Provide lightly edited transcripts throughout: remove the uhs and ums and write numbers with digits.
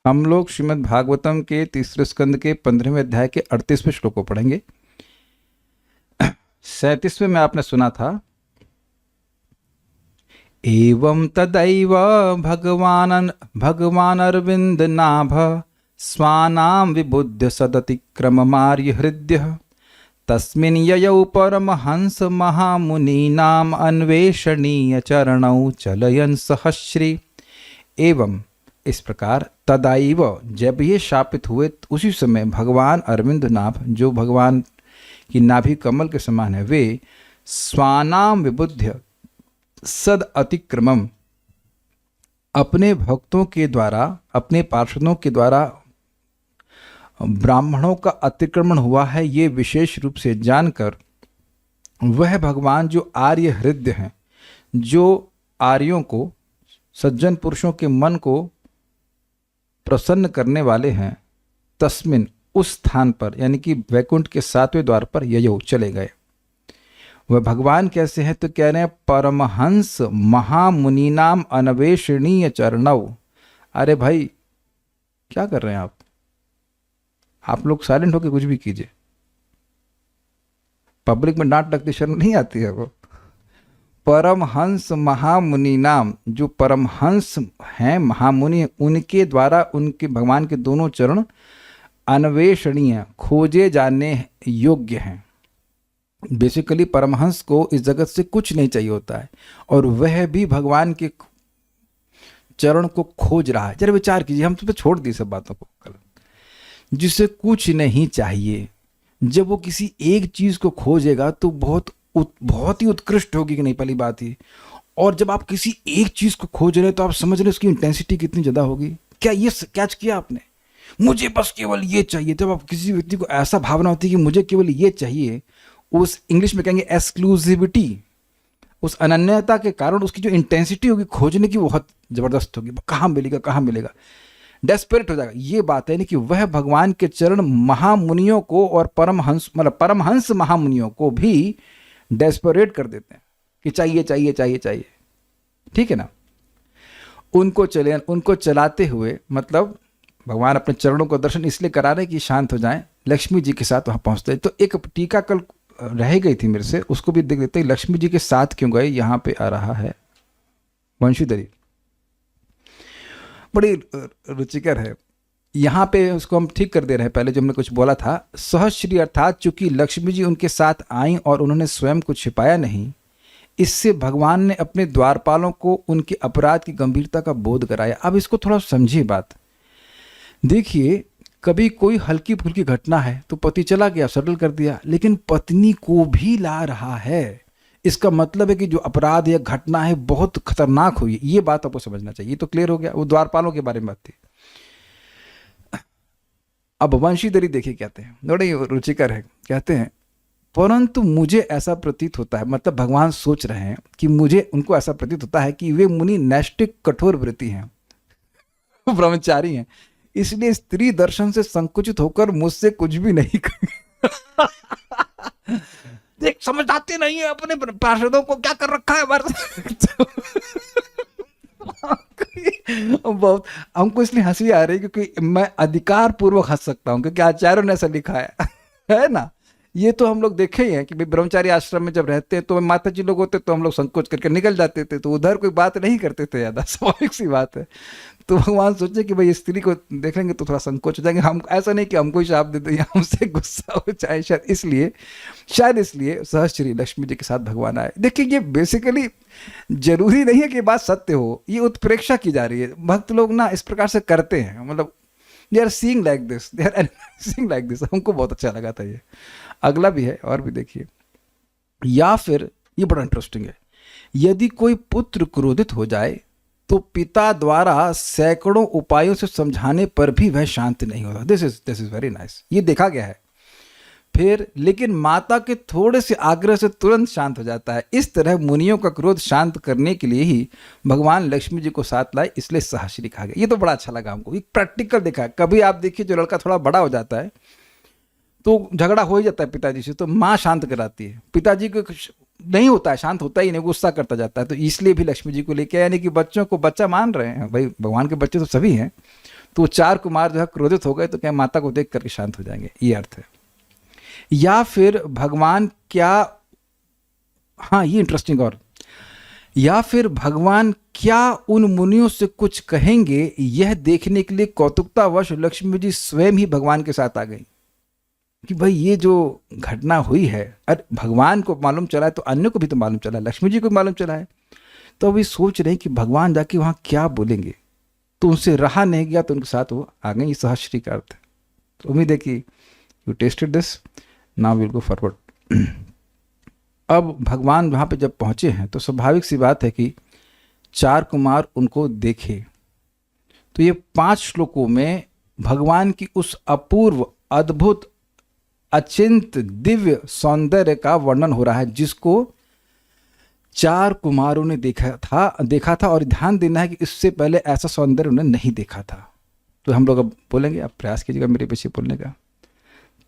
हम लोग श्रीमद् भागवतम के तीसरे स्कंद के 15वें अध्याय के 38वें श्लोक को पढ़ेंगे। 37वें में आपने सुना था, एवं तदैव भगवान अरविंद नाभ स्वानाम विबुद्ध सदतिक्रममार्य हृदय तस्मिन् ययौ परमहंस महामुनीनाम अन्वेषणीय चरणौ चलयन् सहस्री। एवं इस प्रकार तदाइव जब ये शापित हुए उसी समय भगवान अरविंद नाभ, जो भगवान की नाभि कमल के समान है, वे स्वानाम विबुद्ध सद अतिक्रमम, अपने भक्तों के द्वारा, अपने पार्षदों के द्वारा ब्राह्मणों का अतिक्रमण हुआ है, ये विशेष रूप से जानकर वह भगवान जो आर्य हृदय हैं, जो आर्यों को, सज्जन पुरुषों के मन को प्रसन्न करने वाले हैं, तस्मिन उस स्थान पर, यानी कि वैकुंठ के 7वें द्वार पर ययो चले गए। वह भगवान कैसे हैं तो कह रहे हैं परमहंस महामुनीनाम अन्वेषणीय चरणौ। अरे भाई क्या कर रहे हैं आप लोग साइलेंट होकर कुछ भी कीजिए, पब्लिक में डांट लगती, शर्म नहीं आती है। वो परमहंस महामुनि नाम, जो परमहंस हैं, महामुनि, उनके द्वारा उनके भगवान के दोनों चरण अन्वेषणीय, खोजे जाने योग्य हैं। बेसिकली परमहंस को इस जगत से कुछ नहीं चाहिए होता है, और वह भी भगवान के चरण को खोज रहा है। जरा विचार कीजिए, हम तो छोड़ दी सब बातों को कल, जिसे कुछ नहीं चाहिए, जब वो किसी एक चीज को खोजेगा तो बहुत ही उत्कृष्ट होगी कि नहीं, पहली बात ही। और जब आप किसी एक चीज को खोज रहे हैं तो आप समझ रहे हैं उसकी इंटेंसिटी कितनी ज्यादा होगी। क्या ये कैच किया आपने? मुझे बस केवल ये चाहिए। जब आप किसी व्यक्ति को ऐसा भावना होती है कि मुझे केवल ये चाहिए, उस इंग्लिश में कहेंगे एक्सक्लूसिविटी, उस अनन्यता के कारण उसकी जो इंटेंसिटी होगी खोजने की, बहुत जबरदस्त होगी। कहाँ मिलेगा, कहाँ मिलेगा, डेस्परेट हो जाएगा। ये बात है नहीं कि वह भगवान के चरण महामुनियों को और परमहंस, मतलब परमहंस महामुनियों को भी डेस्परेट कर देते हैं कि चाहिए चाहिए चाहिए चाहिए। ठीक है ना? उनको चलाते हुए, मतलब भगवान अपने चरणों को दर्शन इसलिए करा रहे कि शांत हो जाएं, लक्ष्मी जी के साथ वहां पहुंचते। तो एक टीका कल रह गई थी मेरे से, उसको भी देख लेते हैं। लक्ष्मी जी के साथ क्यों गए, यहां पे आ रहा है वंशीधरी, बड़ी रुचिकर है। यहाँ पे उसको हम ठीक कर दे रहे हैं। पहले जो हमने कुछ बोला था, सहश्री अर्थात चूंकि लक्ष्मी जी उनके साथ आईं और उन्होंने स्वयं को छिपाया नहीं, इससे भगवान ने अपने द्वारपालों को उनके अपराध की गंभीरता का बोध कराया। अब इसको थोड़ा समझिए बात। देखिए, कभी कोई हल्की फुल्की घटना है तो पति चला गया, सेटल कर दिया, लेकिन पत्नी को भी ला रहा है, इसका मतलब है कि जो अपराध या घटना है बहुत खतरनाक हुई। ये बात आपको समझना चाहिए। ये तो क्लियर हो गया, वो द्वारपालों के बारे में बात थी। अब वंशीधरी देखिए कहते हैं, बड़े रुचिकर है, कहते हैं परंतु मुझे ऐसा प्रतीत होता है, मतलब भगवान सोच रहे हैं कि उनको ऐसा प्रतीत होता है कि वे मुनि नैष्टिक कठोर व्रती हैं, ब्रह्मचारी हैं, इसलिए स्त्री दर्शन से संकुचित होकर मुझसे कुछ भी नहीं देख, समझ आती नहीं है अपने पार्षदों को क्या कर रखा है बहुत हमको इसलिए हंसी आ रही है क्योंकि मैं अधिकार पूर्वक हंस सकता हूं, क्योंकि आचार्यों ने ऐसा लिखा है ना। ये तो हम लोग देखे ही हैं कि ब्रह्मचारी आश्रम में जब रहते हैं तो माता जी लोग होते तो हम लोग संकोच करके निकल जाते थे, तो उधर कोई बात नहीं करते थे, ज्यादा स्वाभाविक सी बात है। तो भगवान सोचे कि भाई स्त्री को देखेंगे तो थोड़ा संकोच हो जाएंगे। हम ऐसा नहीं कि हमको ही शाप दे दो या हमसे गुस्सा हो जाए, शायद इसलिए सहश्री लक्ष्मी जी के साथ भगवान आए। देखिए, ये बेसिकली जरूरी नहीं है कि बात सत्य हो, ये उत्प्रेक्षा की जा रही है। भक्त लोग ना इस प्रकार से करते हैं, मतलब they are seeing like this, they are seeing like this. हमको बहुत अच्छा लगा था ये। अगला भी है और भी देखिए। या फिर ये बड़ा इंटरेस्टिंग है, यदि कोई पुत्र क्रोधित हो जाए तो पिता द्वारा सैकड़ों उपायों से समझाने पर भी वह शांत नहीं होता। दिस इज वेरी नाइस, ये देखा गया है। फिर लेकिन माता के थोड़े से आग्रह से तुरंत शांत हो जाता है। इस तरह मुनियों का क्रोध शांत करने के लिए ही भगवान लक्ष्मी जी को साथ लाए, इसलिए सहश्री कहा गया। ये तो बड़ा अच्छा लगा हमको, एक प्रैक्टिकल देखा। कभी आप देखिए, जो लड़का थोड़ा बड़ा हो जाता है तो झगड़ा हो ही जाता है पिताजी से, तो माँ शांत कराती है। पिताजी को नहीं होता है, शांत होता ही नहीं, गुस्सा करता जाता है। तो इसलिए भी लक्ष्मी जी को लेके, यानी कि बच्चों को बच्चा मान रहे हैं, भाई भगवान के बच्चे तो सभी हैं, तो वो 4 कुमार जो है क्रोधित हो गए तो क्या माता को देख करके शांत हो जाएंगे, ये अर्थ है। या फिर भगवान क्या, हाँ ये इंटरेस्टिंग, और या फिर भगवान क्या उन मुनियों से कुछ कहेंगे, यह देखने के लिए कौतुकतावश लक्ष्मी जी स्वयं ही भगवान के साथ आ गई कि भाई ये जो घटना हुई है, अरे भगवान को मालूम चला है तो अन्य को भी तो मालूम चला है, लक्ष्मी जी को भी मालूम चला है, तो अभी सोच रहे हैं कि भगवान जाके वहाँ क्या बोलेंगे, तो उनसे रहा नहीं गया तो उनके साथ वो आ गए। ये सहश्री का अर्थ है। तो उम्मीद है कि you tested this, now will go forward. अब भगवान वहाँ पे जब पहुँचे हैं तो स्वाभाविक सी बात है कि 4 कुमार उनको देखे। तो ये 5 श्लोकों में भगवान की उस अपूर्व, अद्भुत, अचिंत दिव्य सौंदर्य का वर्णन हो रहा है, जिसको 4 कुमारों ने देखा था। और ध्यान देना है कि इससे पहले ऐसा सौंदर्य उन्होंने नहीं देखा था। तो हम लोग अब बोलेंगे, आप प्रयास कीजिएगा मेरे पीछे बोलने का।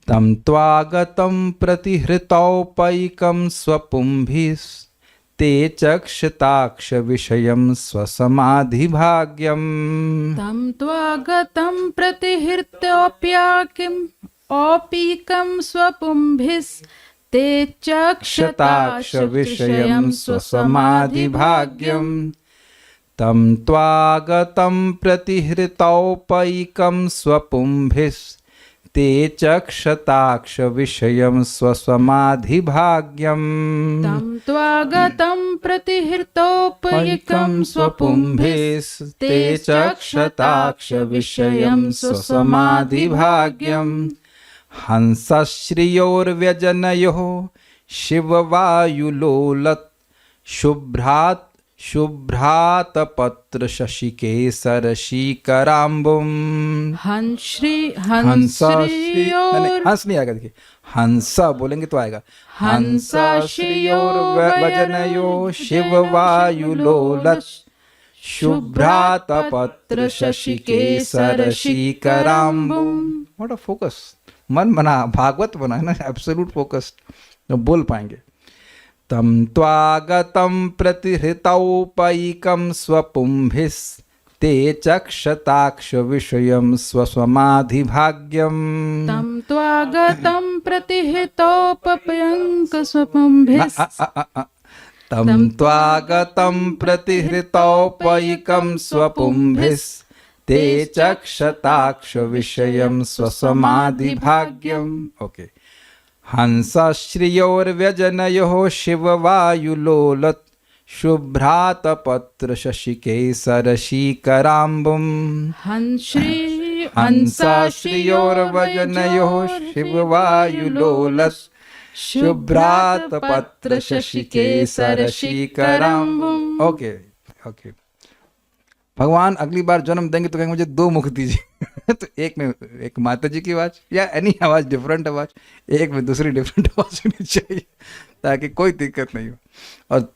तम त्वागतम प्रतिहृतौपैकम स्वपुंभिस्ते चक्षताक्ष विषयम स्वसमाधिभाग्यम। तं त्वागतं प्रतिहृत्योऽप्याकिम् औपीकं स्वपुंभिस्ते चक्षताक्ष विषयं स्वसमाधिभाग्यम। तम त्वागतम प्रतिहृतौपैकम स्वपुंभिस्ते चक्षताक्ष विषयम स्वसमाधिभाग्यम। तं त्वागतं प्रतिहृतोपैकं स्वपुंभिस्ते चक्षताक्ष विषयम स्वसमाधिभाग्यम। हंसश्रियोर्व्यजनयोः शिववायुलोलत् शुभ्रातपत्र शशिकेसरशीकराम्बुम्। हंस नहीं आएगा, देखिए हंसा बोलेंगे तो आएगा। हंसश्रियोर्व्यजनयोः शिववायुलोलत् शुभ्रातपत्र शशिकेसरशीकराम्बुम्। व्हाट अ फोकस, मन बना, भागवत बना है ना, एब्सोल्यूट फोकस्ड, तो बोल पाएंगे। तम त्वागतम प्रतिहृतौपैकम स्वपुंभिस्ते चक्षताक्ष विषयम स्वसमाधिभाग्यम। तं त्वागतं प्रतिहृतोपैकं स्वपुंभिस्ते तम त्वागतम प्रतिहृतौपैकम स्वपुंभिस्ते चक्षताक्ष विषयम स्वसमाधिभाग्यम। ओके। हंसश्रियोर्व्यजनयोः शिववायुलोलत् शुभ्रातपत्र शशिकेसरशीकराम्बुम्। हंसश्रियोर्व्यजनयोः शिववायुलोलत् शुभ्रातपत्र शशिकेसरशीकराम्बुम्। Okay okay. भगवान अगली बार जन्म देंगे तो कहेंगे मुझे 2 मुख दीजिए। तो एक में एक माता जी की आवाज़ या एनी आवाज़, डिफरेंट आवाज़, एक में दूसरी डिफरेंट आवाज़ होनी चाहिए ताकि कोई दिक्कत नहीं हो। और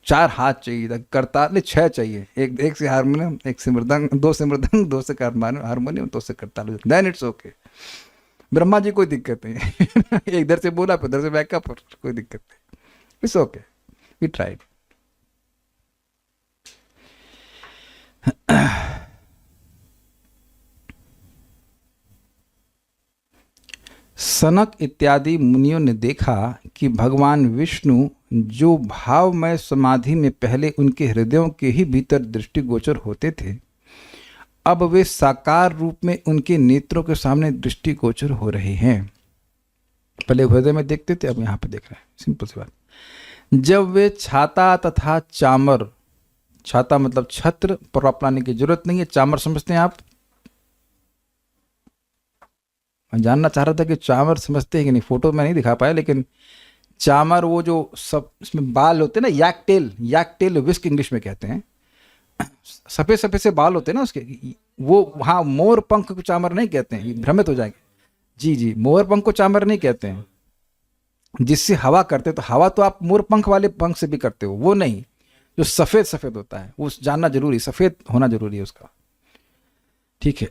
4 हाथ चाहिए, करतार नहीं 6 चाहिए, एक से हारमोनियम, एक से मृदंग, 2 से मृदंग, 2 से हारमोनियम, 2 से करताल, then it's okay. Brahma ji कोई दिक्कत नहीं है। एक इधर से बोला फिर उधर से बैकअप, और कोई दिक्कत नहीं, इट्स ओके, वी ट्राइड। सनक इत्यादि मुनियों ने देखा कि भगवान विष्णु जो भावमय समाधि में पहले उनके हृदयों के ही भीतर दृष्टिगोचर होते थे, अब वे साकार रूप में उनके नेत्रों के सामने दृष्टिगोचर हो रहे हैं। पहले हृदय में देखते थे, अब यहाँ पे देख रहे हैं। सिंपल सी बात। जब वे छाता तथा चामर, छाता मतलब छत्र, प्रॉप लाने की जरूरत नहीं है, चामर समझते हैं आप? मैं जानना चाह रहा था कि चामर समझते हैं कि नहीं, फोटो में नहीं दिखा पाया, लेकिन चामर वो जो सब इसमें बाल होते हैं ना, याक टेल विस्क इंग्लिश में कहते हैं, सफेद सफेद से बाल होते हैं ना उसके, वो हाँ मोर पंख को चामर नहीं कहते हैं, भ्रमित हो जाएंगे। जी जी, मोर पंख को चामर नहीं कहते हैं, जिससे हवा करते तो हवा तो आप मोर पंख वाले पंख से भी करते हो, वो नहीं, जो सफेद सफेद होता है वो जानना जरूरी, सफेद होना जरूरी है उसका, ठीक है।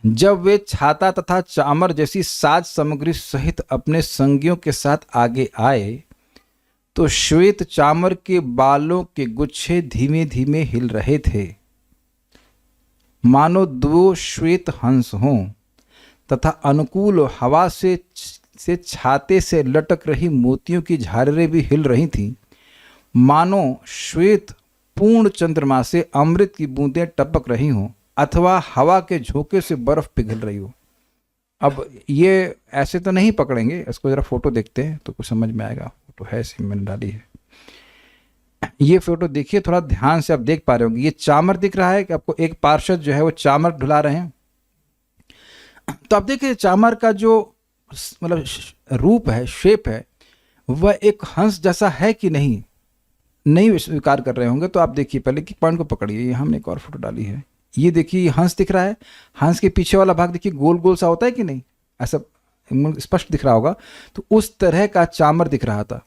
जब वे छाता तथा चामर जैसी साज सामग्री सहित अपने संगियों के साथ आगे आए तो श्वेत चामर के बालों के गुच्छे धीमे धीमे हिल रहे थे, मानो दो श्वेत हंस हों, तथा अनुकूल हवा से छाते से लटक रही मोतियों की झालरें भी हिल रही थीं, मानो श्वेत पूर्ण चंद्रमा से अमृत की बूंदें टपक रही हों अथवा हवा के झोंके से बर्फ पिघल रही हो। अब ये ऐसे तो नहीं पकड़ेंगे, इसको जरा फोटो देखते हैं तो कुछ समझ में आएगा। फोटो है, इसी मैंने डाली है। ये फोटो देखिए, थोड़ा ध्यान से आप देख पा रहे होंगे। ये चामर दिख रहा है कि आपको एक पार्षद जो है वो चामर ढुला रहे हैं। तो आप देखिए चामर का जो मतलब रूप है, शेप है, वह एक हंस जैसा है कि नहीं स्वीकार कर रहे होंगे। तो आप देखिए पहले की पॉइंट को पकड़िए। ये हमने एक और फोटो डाली है, ये देखिए ये हंस दिख रहा है। हंस के पीछे वाला भाग देखिए गोल गोल सा होता है कि नहीं, ऐसा स्पष्ट दिख रहा होगा। तो उस तरह का चामर दिख रहा था।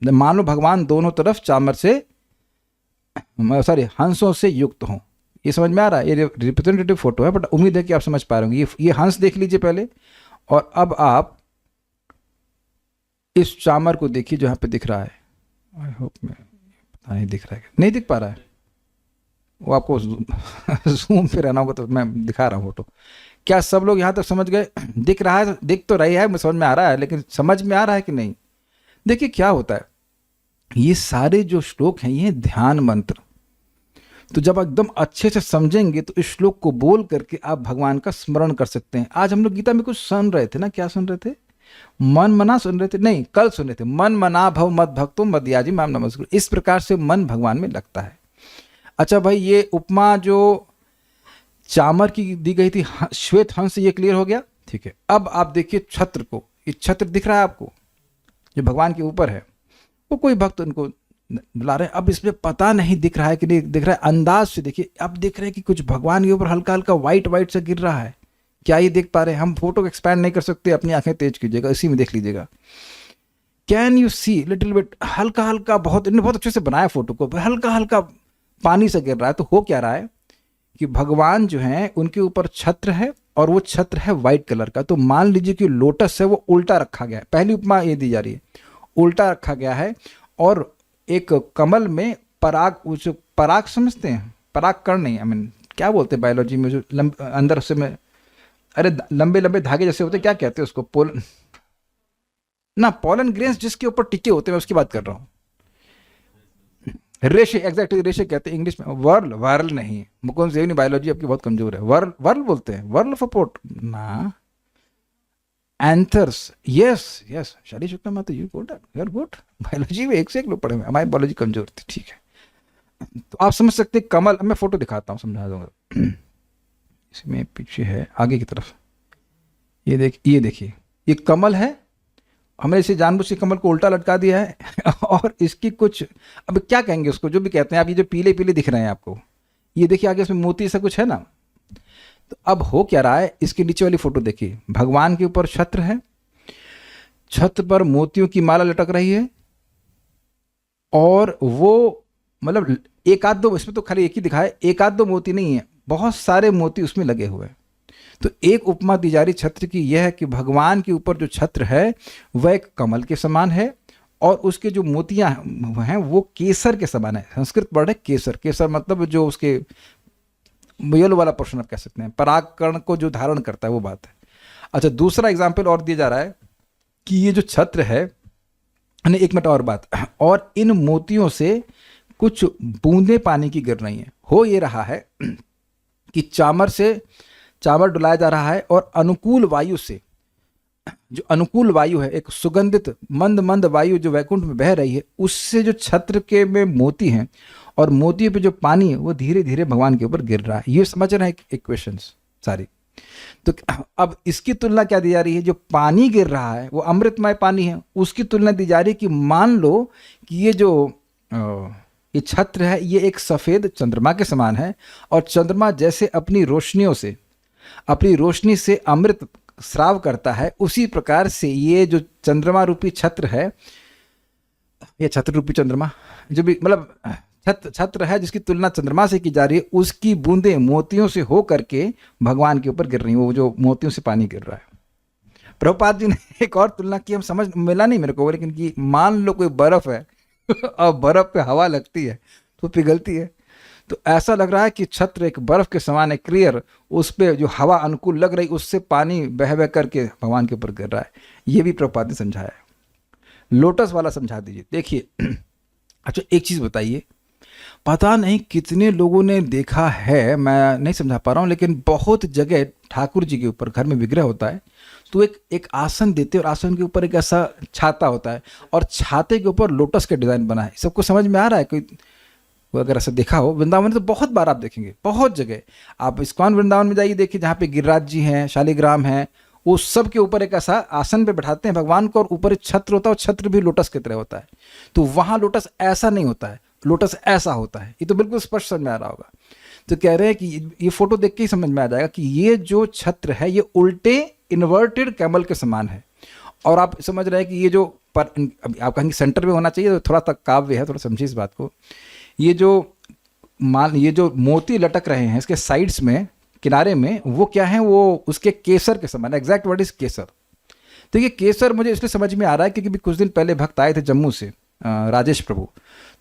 मान लो भगवान दोनों तरफ चामर से हंसों से युक्त हों। ये समझ में आ रहा है? ये रिप्रेजेंटेटिव फोटो है, बट उम्मीद है कि आप समझ पा रहे होंगे। ये हंस देख लीजिए पहले, और अब आप इस चामर को देखिए जो यहाँ पे दिख रहा है। आई होप में पता नहीं दिख रहा है, नहीं दिख पा रहा है, वो आपको जूम पे रहना होगा तो मैं दिखा रहा हूँ फोटो। क्या सब लोग यहाँ तक समझ गए? दिख रहा है, दिख तो रही है, समझ में आ रहा है, लेकिन समझ में आ रहा है कि नहीं? देखिए क्या होता है, ये सारे जो श्लोक हैं ये ध्यान मंत्र। तो जब एकदम अच्छे से समझेंगे तो इस श्लोक को बोल करके आप भगवान का स्मरण कर सकते हैं। आज हम लोग गीता में कुछ सुन रहे थे ना, क्या सुन रहे थे? मन मना सुन रहे थे, नहीं कल सुन रहे थे, मन मना भव मद भक्तो मदयाजी माम नमस्कुरु। इस प्रकार से मन भगवान में लगता है। अच्छा भाई, ये उपमा जो चामर की दी गई थी श्वेत हंस, ये क्लियर हो गया, ठीक है। अब आप देखिए छत्र को, ये छत्र दिख रहा है आपको जो भगवान के ऊपर है, वो कोई भक्त उनको बुला रहे हैं। अब इसमें पता नहीं दिख रहा है कि नहीं दिख रहा है, अंदाज से देखिए। अब देख रहे हैं कि कुछ भगवान के ऊपर हल्का हल्का व्हाइट व्हाइट से गिर रहा है। क्या ये देख पा रहे हैं? हम फोटो को एक्सपैंड नहीं कर सकते, अपनी आंखें तेज कीजिएगा, इसी में देख लीजिएगा। Can you see little bit, हल्का हल्का, बहुत इन्होंने बहुत अच्छे से बनाया फोटो को, हल्का हल्का पानी से गिर रहा है। तो हो क्या रहा है कि भगवान जो है उनके ऊपर छत्र है, और वो छत्र है व्हाइट कलर का। तो मान लीजिए कि लोटस है वो उल्टा रखा गया है। पहली उपमा ये दी जा रही है, उल्टा रखा गया है, और एक कमल में पराग, जो पराग समझते हैं, पराग कण नहीं, आई मीन क्या बोलते हैं बायोलॉजी में, जो अंदर से में, अरे लंबे लंबे धागे जैसे होते, क्या कहते हैं उसको? पोलन ना, पोलन ग्रेन्स जिसके ऊपर टिके होते हैं, मैं उसकी बात कर रहा हूँ। रेशे, एग्जैक्टली रेशे कहते हैं इंग्लिश में। वर्ल, वर्ल नहीं, मुकुंद सेवनी बायोलॉजी आपकी बहुत कमजोर है। वर्ल, वर्ल बोलते हैं, वर्ल ऑफ पोर्ट ना, एंथर्स, यस यस, शादी शुक्ला माता, you good, you are good. Biology में एक से एक लोग पढ़े हुए, हमारी बायोलॉजी कमजोर थी, ठीक है। तो आप समझ सकते हैं कमल, मैं फोटो दिखाता हूँ, समझा दूंगा। इसमें पीछे है, आगे की तरफ, ये देखिए ये कमल है। हमने इसे जानबूझ के कमल को उल्टा लटका दिया है और इसकी कुछ, अब क्या कहेंगे उसको, जो भी कहते हैं आप, ये जो पीले पीले दिख रहे हैं आपको, ये देखिए आगे इसमें मोती सा कुछ है ना। तो अब हो क्या रहा है, इसके नीचे वाली फोटो देखिए, भगवान के ऊपर छत्र है, छत्र पर मोतियों की माला लटक रही है, और वो मतलब एक आध दो, इसमें तो खाली एक ही दिखा है, एक आध दो मोती नहीं है, बहुत सारे मोती उसमें लगे हुए हैं। तो एक उपमा दी जा रही छत्र की यह है कि भगवान के ऊपर जो छत्र है वह एक कमल के समान है, और उसके जो मोतियां हैं वो केसर के समान है। संस्कृत वर्ड है केसर, केसर मतलब जो उसके येलो वाला पोर्शन आप कह सकते हैं, परागकण को जो धारण करता है वो बात है। अच्छा, दूसरा एग्जाम्पल और दिया जा रहा है कि ये जो छत्र है, एक मिनट और बात, और इन मोतियों से कुछ बूंदे पानी की गिर रही हैं। हो ये रहा है कि चामर डुलाया जा रहा है, और अनुकूल वायु से, जो अनुकूल वायु है, एक सुगंधित मंद मंद वायु जो वैकुंठ में बह रही है, उससे जो छत्र के में मोती हैं, और मोतियों पे जो पानी है वो धीरे धीरे भगवान के ऊपर गिर रहा है। ये समझ रहे हैं इक्वेशंस सारी? तो अब इसकी तुलना क्या दी जा रही है, जो पानी गिर रहा है वो अमृतमय पानी है, उसकी तुलना दी जा रही है कि मान लो कि ये जो ये छत्र है ये एक सफ़ेद चंद्रमा के समान है, और चंद्रमा जैसे अपनी रोशनी से अमृत स्राव करता है, उसी प्रकार से ये जो चंद्रमा रूपी छत्र है, ये छत्र रूपी चंद्रमा जो भी मतलब छत्र है जिसकी तुलना चंद्रमा से की जा रही है, उसकी बूंदें मोतियों से हो करके भगवान के ऊपर गिर रही हैं, वो जो मोतियों से पानी गिर रहा है। प्रभुपाद जी ने एक और तुलना की, हम समझ मिला नहीं मेरे को, लेकिन कि मान लो कोई बर्फ है और बर्फ पे हवा लगती है तो पिघलती है। तो ऐसा लग रहा है कि छत्र एक बर्फ के समान है, क्लियर, उस पे जो हवा अनुकूल लग रही उससे पानी बह बह करके भगवान के ऊपर गिर रहा है। ये भी प्रभुपाद ने समझाया है। लोटस वाला समझा दीजिए, देखिए। अच्छा एक चीज़ बताइए, पता नहीं कितने लोगों ने देखा है, मैं नहीं समझा पा रहा हूँ, लेकिन बहुत जगह ठाकुर जी के ऊपर घर में विग्रह होता है तो एक आसन देते हैं और आसन के ऊपर एक ऐसा छाता होता है और छाते के ऊपर लोटस का डिज़ाइन बना है। सबको समझ में आ रहा है? कोई अगर ऐसा देखा हो वृंदावन में तो बहुत बार आप देखेंगे, बहुत जगह। आप इस्कॉन वृंदावन में जाइए, देखिए जहाँ पे गिरिराज जी हैं, शालिग्राम हैं, वो सब के ऊपर एक ऐसा आसन पे बैठाते हैं भगवान को और ऊपर एक छत्र होता है और छत्र भी लोटस की तरह होता है। तो वहाँ लोटस ऐसा नहीं होता है, लोटस ऐसा होता है। ये तो बिल्कुल स्पष्ट समझ में आ रहा होगा। तो कह रहे हैं कि ये फोटो देख के ही समझ में आ जाएगा कि ये जो छत्र है ये उल्टे इन्वर्टेड कैमल के समान है। और आप समझ रहे हैं कि ये जो पर आप कहेंगे सेंटर में होना चाहिए, तो थोड़ा सा काव्य है, थोड़ा समझिए इस बात को। ये जो मोती लटक रहे हैं इसके साइड्स में, किनारे में, वो क्या है, वो उसके केसर के समान, एग्जैक्ट वर्ड इज केसर। तो ये केसर मुझे इसलिए समझ में आ रहा है क्योंकि कुछ दिन पहले भक्त आए थे जम्मू से, राजेश प्रभु,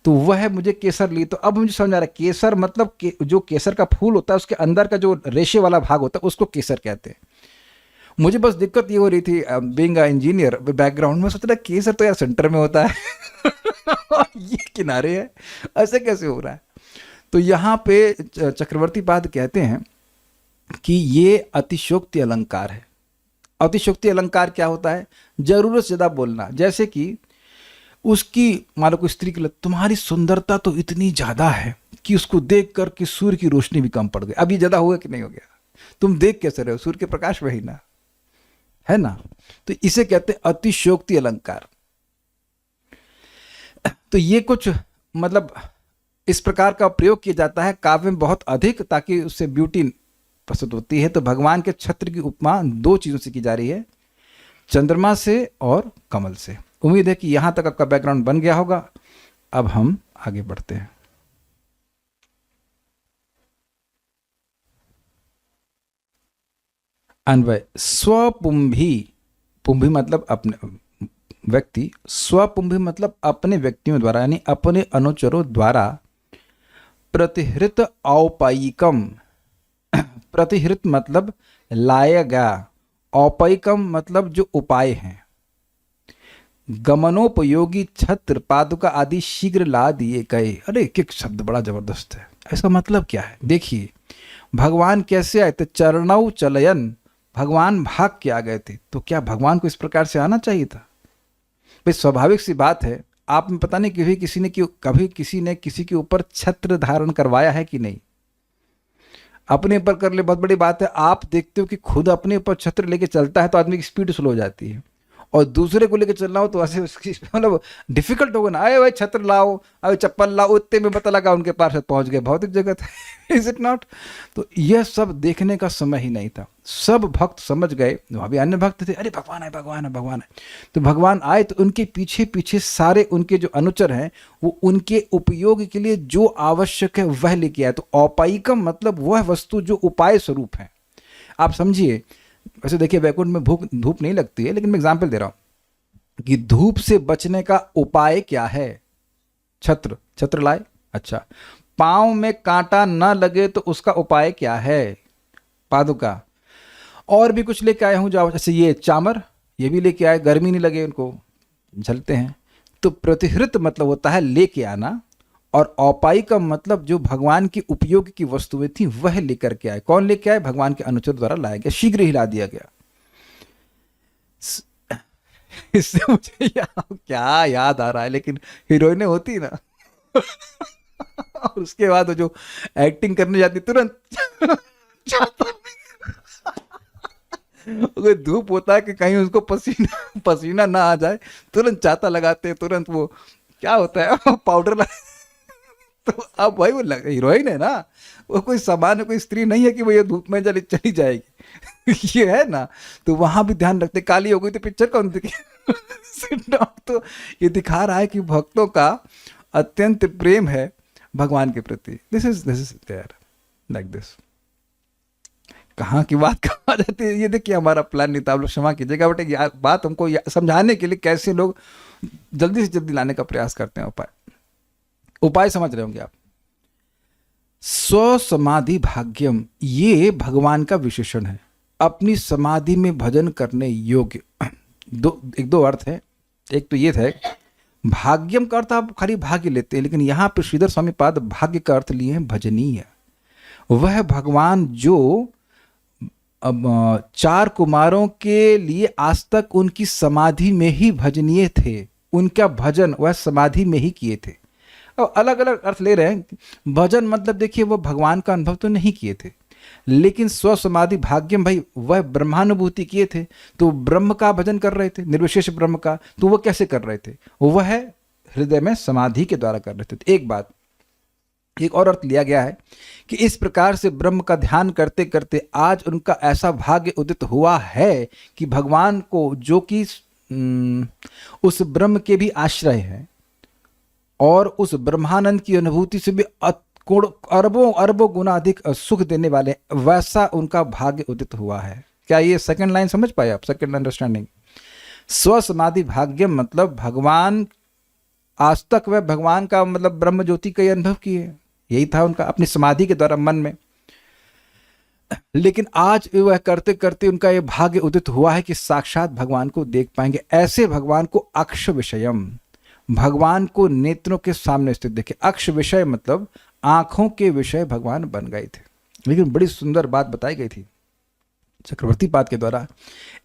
तो वह मुझे केसर ली, तो अब मुझे समझ आ रहा है केसर मतलब जो केसर का फूल होता है उसके अंदर का जो रेशे वाला भाग होता है उसको केसर कहते हैं। मुझे बस दिक्कत ये हो रही थी, बीइंग अ इंजीनियर बैकग्राउंड में, सोच रहा केसर तो यार सेंटर में होता है और ये किनारे है, ऐसे कैसे हो रहा है? तो यहाँ पे चक्रवर्ती पाद कहते हैं कि ये अतिशोक्ति अलंकार है। अतिशोक्ति अलंकार क्या होता है? जरूरत से ज़्यादा बोलना। जैसे कि उसकी, मान लो कोई स्त्री के लिए, तुम्हारी सुंदरता तो इतनी ज़्यादा है कि उसको देख कर के सूर्य की रोशनी भी कम पड़ गई। अब ये ज़्यादा हुआ कि नहीं हो गया? तुम देख कैसे रहे हो? सूर्य के प्रकाश में ही ना, है ना? तो इसे कहते हैं अतिशोक्ति अलंकार। तो ये कुछ मतलब इस प्रकार का प्रयोग किया जाता है काव्य में बहुत अधिक, ताकि उससे ब्यूटी प्रस्तुत होती है। तो भगवान के छत्र की उपमा दो चीज़ों से की जा रही है, चंद्रमा से और कमल से। उम्मीद है कि यहाँ तक आपका बैकग्राउंड बन गया होगा। अब हम आगे बढ़ते हैं। अन्वय, स्वपुंभी, पुंभी मतलब अपने व्यक्ति, स्वपुंभी मतलब अपने व्यक्तियों द्वारा, यानी अपने अनुचरों द्वारा प्रतिहृत औपायिकम, प्रतिहृत मतलब लाया गया, औपायिकम मतलब जो उपाय हैं, गमनोपयोगी छत्र पादुका आदि शीघ्र ला दिए गए। अरे एक शब्द बड़ा जबरदस्त है। ऐसा मतलब क्या है? देखिए भगवान कैसे आए थे, चरणौ चलयन, भगवान भाग के आ गए थे। तो क्या भगवान को इस प्रकार से आना चाहिए था? भाई स्वाभाविक सी बात है, आप में पता नहीं कभी किसी ने किसी के ऊपर छत्र धारण करवाया है कि नहीं? अपने ऊपर कर ले बहुत बड़ी बात है। आप देखते हो कि खुद अपने ऊपर छत्र लेके चलता है तो आदमी की स्पीड स्लो हो जाती है, और दूसरे को लेके चलना हो तो ऐसे उसकी मतलब डिफिकल्ट होगा ना। अरे भाई छत्र लाओ, अरे चप्पल लाओ, इतने में पता लगा उनके पास पहुंच गए। भौतिक जगत है, इज इट नॉट? तो यह सब देखने का समय ही नहीं था। सब भक्त समझ गए, वहाँ भी अन्य भक्त थे, अरे भगवान है, भगवान है, भगवान है। तो भगवान आए तो उनके पीछे पीछे सारे उनके जो अनुचर हैं वो उनके उपयोग के लिए जो आवश्यक है वह लेके आए। तो औपायिकम मतलब वह वस्तु जो उपाय स्वरूप है। आप समझिए, वैसे देखिए वैकुंठ में धूप नहीं लगती है, लेकिन मैं एग्जाम्पल दे रहा हूं कि धूप से बचने का उपाय क्या है? छत्र लाए। अच्छा, पांव में कांटा न लगे तो उसका उपाय क्या है? पादुका। और भी कुछ लेके आए हूं, जाओ, जैसे ये चामर, ये भी लेके आए, गर्मी नहीं लगे उनको, झलते हैं। तो प्रतिहृत मतलब होता है लेके आना, और औपायिक मतलब जो भगवान की उपयोग की वस्तुएं थी वह लेकर के आए। कौन लेके आए? भगवान के अनुचर द्वारा लाया गया, शीघ्र ही ला दिया गया। इससे मुझे क्या याद आ रहा है, लेकिन हीरोइनें होती ना और उसके बाद वो जो एक्टिंग करने जाती तुरंत कोई धूप होता है कि कहीं उसको पसीना ना आ जाए, तुरंत छाता लगाते हैं, तुरंत वो क्या होता है पाउडर तो अब भाई वो हीरोइन है ना, वो कोई सामान्य कोई स्त्री नहीं है कि वो ये धूप में चली जाएगी ये है ना। तो वहां भी ध्यान रखते, काली हो गई तो पिक्चर कौन दिखे तो ये दिखा रहा है कि भक्तों का अत्यंत प्रेम है भगवान के प्रति। This is there like this. कहाँ की बात कहाँ जाती है, ये देखिए हमारा प्लान नहीं था, आप लोग क्षमा कीजिएगा, बट यार बात हमको समझाने के लिए कैसे लोग जल्दी से जल्दी लाने का प्रयास करते हैं। उपाय समझ रहे होंगे आप। स्व समाधि भाग्यम, ये भगवान का विशेषण है, अपनी समाधि में भजन करने योग्य। एक दो अर्थ है। एक तो ये है, भाग्यम का अर्थ आप खाली भाग्य लेते हैं, लेकिन यहाँ पे श्रीधर स्वामी पाद भाग्य का अर्थ लिए हैं भजनीय। वह भगवान जो अब 4 कुमारों के लिए आज तक उनकी समाधि में ही भजनीय थे, उनका भजन वह समाधि में ही किए थे। अब अलग अलग अर्थ ले रहे हैं। भजन मतलब देखिए वो भगवान का अनुभव तो नहीं किए थे, लेकिन स्व समाधि भाग्यम भाई वह ब्रह्मानुभूति किए थे, तो ब्रह्म का भजन कर रहे थे, निर्विशेष ब्रह्म का। तो वह कैसे कर रहे थे? वह हृदय में समाधि के द्वारा कर रहे थे। तो एक बात, एक और अर्थ लिया गया है कि इस प्रकार से ब्रह्म का ध्यान करते करते आज उनका ऐसा भाग्य उदित हुआ है कि भगवान को, जो कि उस ब्रह्म के भी आश्रय है और उस ब्रह्मानंद की अनुभूति से भी अरबों अरबों गुना अधिक सुख देने वाले, वैसा उनका भाग्य उदित हुआ है। क्या ये सेकंड लाइन समझ पाए आप? Second understanding. स्व समाधि भाग्यम मतलब भगवान, आज तक वह भगवान का मतलब ब्रह्म ज्योति का अनुभव किए, यही था उनका अपनी समाधि के द्वारा मन में। लेकिन आज वह करते करते उनका यह भाग्य उदित हुआ है कि साक्षात भगवान को देख पाएंगे। ऐसे भगवान को अक्ष विषयम, भगवान को नेत्रों के सामने स्थित देखे। अक्ष विषय मतलब आंखों के विषय भगवान बन गए थे। लेकिन बड़ी सुंदर बात बताई गई थी चक्रवर्ती पाद के द्वारा।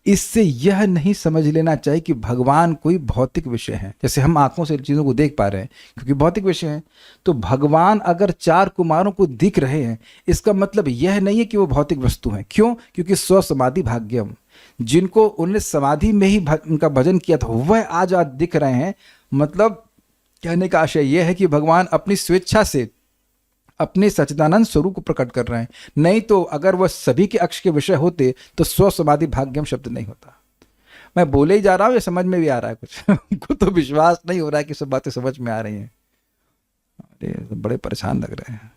इससे यह नहीं समझ लेना चाहिए कि भगवान कोई भौतिक विषय है, जैसे हम आंखों से चीज़ों को देख पा रहे हैं क्योंकि भौतिक विषय है। तो भगवान अगर 4 कुमारों को दिख रहे हैं, इसका मतलब यह नहीं है कि वो भौतिक वस्तु हैं। क्यों? क्योंकि स्व समाधि भाग्यम, जिनको उन्होंने समाधि में ही उनका भजन किया था, वह आज दिख रहे हैं। मतलब कहने का आशय यह है कि भगवान अपनी स्वेच्छा से अपने सच्चिदानंद स्वरूप को प्रकट कर रहे हैं। नहीं तो अगर वह सभी के अक्ष के विषय होते तो स्व समाधि भाग्यम शब्द नहीं होता। मैं बोले ही जा रहा हूँ, ये समझ में भी आ रहा है कुछ उनको तो विश्वास नहीं हो रहा है कि सब बातें समझ में आ रही हैं। अरे बड़े परेशान लग रहे हैं।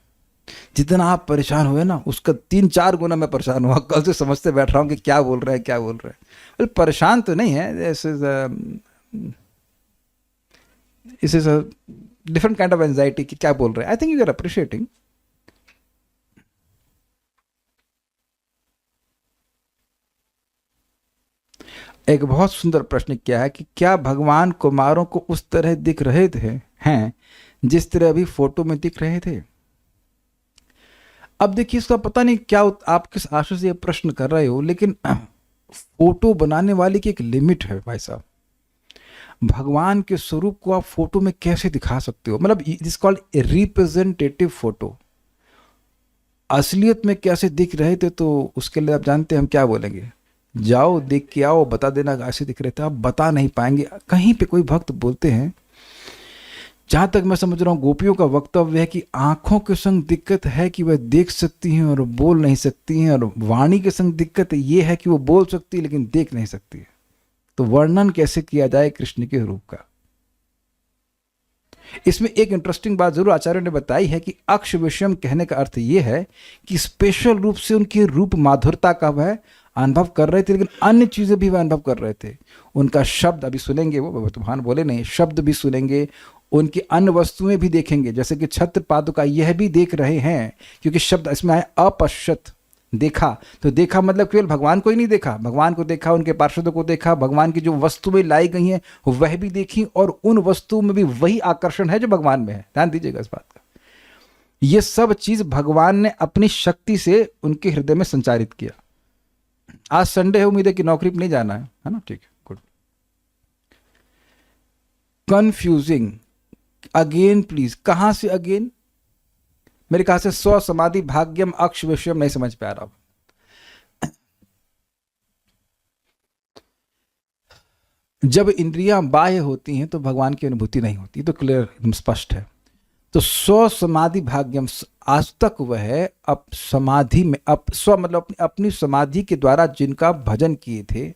जितना आप परेशान हुए ना, उसका 3-4 गुना मैं परेशान हुआ। कल से समझते बैठ रहा हूँ कि क्या बोल रहे हैं क्या बोल रहे हैं। परेशान तो नहीं है, इस is a different kind of anxiety कि क्या बोल रहे हैं। I think you are appreciating. एक बहुत सुंदर प्रश्न किया है कि क्या भगवान कुमारों को उस तरह दिख रहे थे हैं जिस तरह अभी फोटो में दिख रहे थे? अब देखिए, इसका पता नहीं क्या आप किस आशय से ये प्रश्न कर रहे हो, लेकिन फोटो बनाने वाले की एक लिमिट है भाई साहब। भगवान के स्वरूप को आप फोटो में कैसे दिखा सकते हो? मतलब this called a representative photo. असलियत में कैसे दिख रहे थे, तो उसके लिए आप जानते हैं हम क्या बोलेंगे? जाओ देख के आओ, बता देना ऐसे दिख रहे थे। आप बता नहीं पाएंगे। कहीं पे कोई भक्त बोलते हैं, जहां तक मैं समझ रहा हूं गोपियों का वक्तव्य है कि आंखों के संग दिक्कत है कि वह देख सकती हैं और बोल नहीं सकती हैं, और वाणी के संग दिक्कत ये है कि वो बोल सकती है लेकिन देख नहीं सकती है। तो वर्णन कैसे किया जाए कृष्ण के रूप का? इसमें एक इंटरेस्टिंग बात जरूर आचार्य ने बताई है कि अक्ष विषयम कहने का अर्थ यह है कि स्पेशल रूप से उनकी रूप माधुरता का वह अनुभव कर रहे थे, लेकिन अन्य चीजें भी वह अनुभव कर रहे थे। उनका शब्द अभी सुनेंगे, वो भगवान बोले नहीं, शब्द भी सुनेंगे, उनकी अन्य वस्तुएं भी देखेंगे, जैसे कि छत्र पादुका, यह भी देख रहे हैं, क्योंकि शब्द इसमें आए अपश्यत, देखा। तो देखा मतलब केवल भगवान को ही नहीं देखा, भगवान को देखा, उनके पार्षदों को देखा, भगवान की जो वस्तुएं लाई गई हैं वह भी देखी, और उन वस्तुओं में भी वही आकर्षण है जो भगवान में है। ध्यान दीजिएगा इस बात का। ये सब चीज भगवान ने अपनी शक्ति से उनके हृदय में संचारित किया। आज संडे है, उम्मीद है कि नौकरी पर नहीं जाना है ना? ठीक है, गुड। कंफ्यूजिंग अगेन प्लीज, कहां से अगेन? मेरे कहा से स्व समाधि भाग्यम अक्ष विषयम नहीं समझ पा रहा। जब इंद्रियां बाह्य होती हैं तो भगवान की अनुभूति नहीं होती, तो क्लियर एकदम स्पष्ट है। तो स्व समाधि भाग्यम, आज तक वह अब समाधि में, स्व मतलब अपनी समाधि के द्वारा जिनका भजन किए थे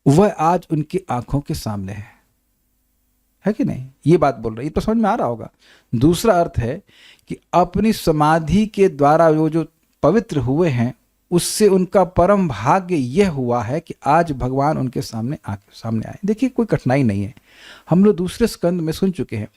वह आज उनकी आंखों के सामने है कि नहीं? ये बात बोल रहे, ये तो समझ में आ रहा होगा। दूसरा अर्थ है कि अपनी समाधि के द्वारा वो जो पवित्र हुए हैं उससे उनका परम भाग्य यह हुआ है कि आज भगवान उनके सामने आए। देखिए कोई कठिनाई नहीं है। हम लोग दूसरे स्कंद में सुन चुके हैं,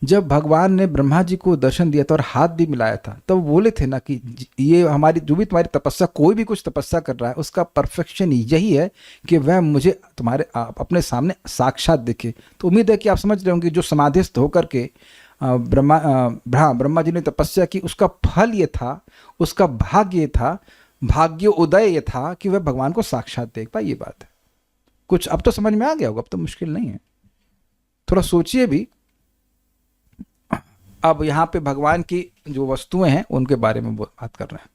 जब भगवान ने ब्रह्मा जी को दर्शन दिया था और हाथ भी मिलाया था, तब तो बोले थे ना कि ये हमारी जो भी तुम्हारी तपस्या, कोई भी कुछ तपस्या कर रहा है उसका परफेक्शन यही है कि वह मुझे तुम्हारे अपने सामने साक्षात दिखे। तो उम्मीद है कि आप समझ रहे होंगे जो समाधिस्थ होकर के ब्रह्मा जी ने तपस्या की, उसका फल ये था, उसका भाग्य ये था, भाग्योदय ये था कि वह भगवान को साक्षात देख पाए। ये बात है। कुछ अब तो समझ में आ गया होगा, अब तो मुश्किल नहीं है। थोड़ा सोचिए भी। अब यहाँ पे भगवान की जो वस्तुएं हैं उनके बारे में बात कर रहे हैं।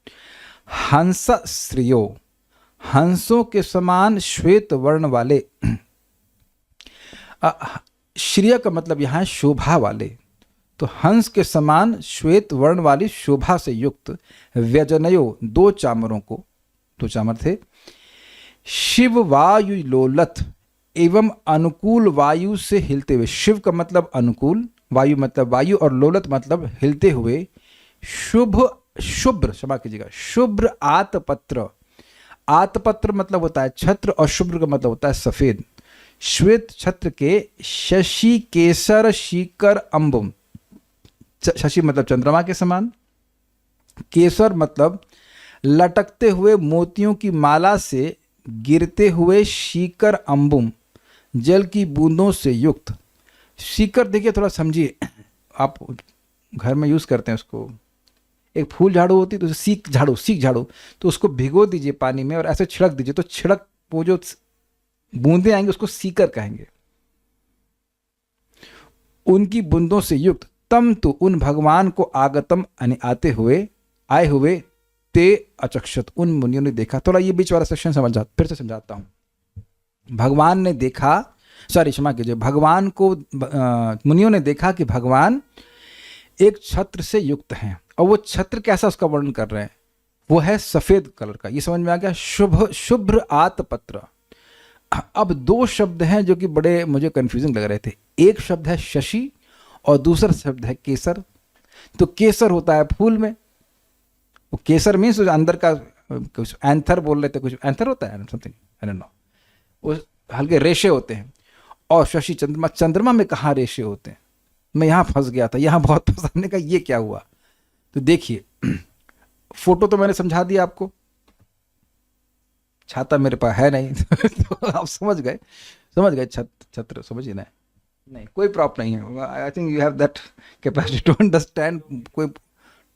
हंस श्रियो, हंसों के समान श्वेत वर्ण वाले। श्रिय का मतलब यहाँ है शोभा वाले। तो हंस के समान श्वेत वर्ण वाली शोभा से युक्त व्यजनयो, दो चामरों को, दो चामर थे, शिव वायु लोलत, एवं अनुकूल वायु से हिलते हुए। शिव का मतलब अनुकूल, वायु मतलब वायु, और लोलत मतलब हिलते हुए। शुभ्र, क्षमा कीजिएगा, शुभ्र आतपत्र। आतपत्र मतलब होता है छत्र, और शुभ्र का मतलब होता है सफेद। श्वेत छत्र के शशि केसर शीकर अंबुम। शशि मतलब चंद्रमा के समान, केसर मतलब लटकते हुए मोतियों की माला से गिरते हुए शीकर अंबुम, जल की बूंदों से युक्त। सीकर देखिए, थोड़ा समझिए, आप घर में यूज़ करते हैं उसको। एक फूल झाड़ू होती है तो सीख झाड़ू, तो उसको भिगो दीजिए पानी में और ऐसे छिड़क दीजिए, तो छिड़क वो जो बूंदे आएंगे उसको सीकर कहेंगे। उनकी बूंदों से युक्त तम तो उन भगवान को आगतम यानी आए हुए ते अचक्षत, उन मुनियों ने देखा। थोड़ा ये बीच वाला सेक्शन फिर से समझाता हूं। भगवान ने देखा, क्षमा कीजिए, भगवान को मुनियों ने देखा कि भगवान एक छत्र से युक्त हैं, और वो छत्र कैसा उसका वर्णन कर रहे हैं, वो है सफेद कलर का। ये समझ में आ गया, शुभ्र आतपत्र। अब दो शब्द हैं जो कि बड़े मुझे कंफ्यूजिंग लग रहे थे। एक शब्द है शशि और दूसरा शब्द है केसर। तो केसर होता है फूल में, वो केसर मीन्स अंदर का, कुछ एंथर बोल रहे थे, कुछ एंथर होता है समथिंग, आई डोंट नो, वो हल्के रेशे होते हैं। और शशि चंद्रमा में कहाँ रेशे होते हैं? मैं यहाँ फंस गया था, यहाँ बहुत फंसाने का। ये क्या हुआ? तो देखिए, फोटो तो मैंने समझा दिया आपको, छाता मेरे पास है नहीं तो आप समझ गए छत्र समझिए ना। नहीं, कोई प्रॉप नहीं है। I think you have that capacity to understand. कोई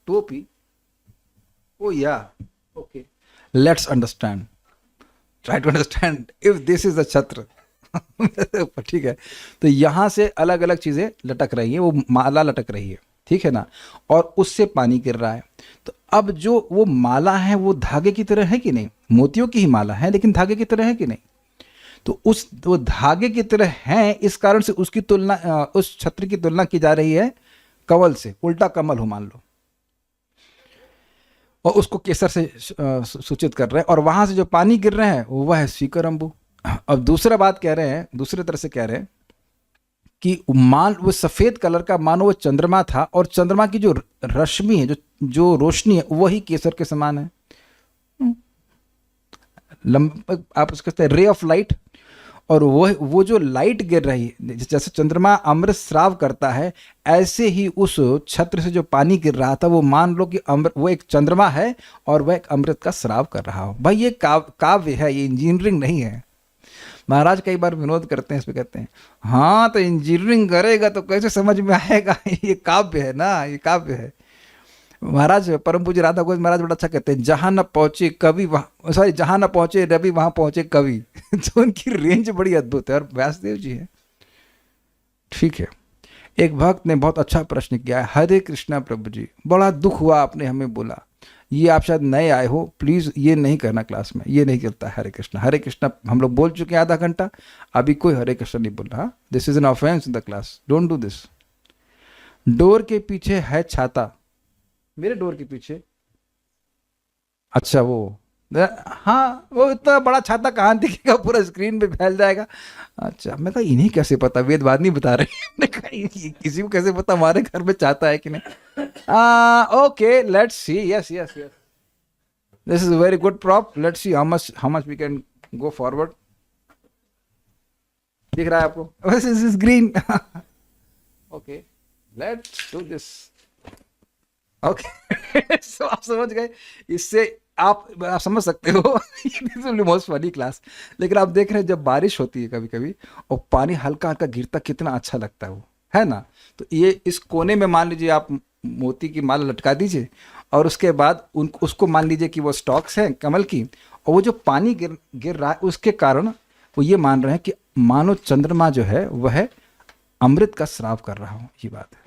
टोपी, oh yeah, okay, let's understand, try to understand if this is a छत्र। ठीक है, तो यहाँ से अलग अलग चीज़ें लटक रही है, वो माला लटक रही है, ठीक है ना, और उससे पानी गिर रहा है। तो अब जो वो माला है वो धागे की तरह है कि नहीं? मोतियों की ही माला है, लेकिन धागे की तरह है कि नहीं? तो वो धागे की तरह है, इस कारण से उसकी तुलना, उस छत्र की तुलना की जा रही है कमल से। उल्टा कमल हो मान लो, और उसको केसर से सूचित कर रहे हैं, और वहां से जो पानी गिर रहे हैं वह है सीकर अम्बु। अब दूसरा बात कह रहे हैं, दूसरे तरह से कह रहे हैं कि वो सफेद कलर का मानो वो चंद्रमा था, और चंद्रमा की जो रश्मि है, जो रोशनी है, वही केसर के समान है। आप उसको कहते हैं रे ऑफ लाइट। और वो जो लाइट गिर रही है, जैसे चंद्रमा अमृत स्राव करता है, ऐसे ही उस छत्र से जो पानी गिर रहा था, वो मान लो कि वो एक चंद्रमा है और वह एक अमृत का स्राव कर रहा हो। भाई ये काव्य है, ये इंजीनियरिंग नहीं है। महाराज कई बार विनोद करते हैं, इस पे कहते हैं, हाँ तो इंजीनियरिंग करेगा तो कैसे समझ में आएगा, ये काव्य है ना, ये काव्य है। महाराज परम पूज्य राधा गोविंद महाराज बड़ा अच्छा कहते हैं, जहां न पहुंचे कवि वहां, सॉरी, जहां न पहुंचे रवि वहां पहुंचे कवि। तो उनकी रेंज बड़ी अद्भुत है, और व्यासदेव जी है। ठीक है, एक भक्त ने बहुत अच्छा प्रश्न किया है। हरे कृष्णा प्रभु जी, बड़ा दुख हुआ आपने हमें बोला, ये आप शायद नए आए हो, प्लीज ये नहीं करना क्लास में, ये नहीं चलता। हरे कृष्णा हम लोग बोल चुके हैं आधा घंटा, अभी कोई हरे कृष्णा नहीं बोल रहा। This is an offence in the class, don't do this. Door के पीछे है छाता, मेरे डोर के पीछे, अच्छा वो, हाँ, वो इतना बड़ा छाता कहाँ दिखेगा, पूरा स्क्रीन पे फैल जाएगा। अच्छा, मैं कहा इन्हें कैसे पता, वेदवाद नहीं बता रहे। किसी को कैसे पता हमारे घर में छाता है कि नहीं? Okay, let's see, yes, This is a very good prop. Let's see how much we can go forward. दिख रहा है आपको? This is green. Okay, let's do this. Okay. So आप समझ गए, इससे आप समझ सकते हो। This will be most funny class. लेकिन आप देख रहे हैं जब बारिश होती है कभी कभी और पानी हल्का हल्का गिरता, कितना अच्छा लगता है वो, है ना? तो ये इस कोने में मान लीजिए आप मोती की माला लटका दीजिए और उसके बाद उसको मान लीजिए कि वो स्टॉक्स हैं कमल की, और वो जो पानी गिर रहा है उसके कारण वो ये मान रहे हैं कि मानो चंद्रमा जो है वह अमृत का स्राव कर रहा हो। ये बात है।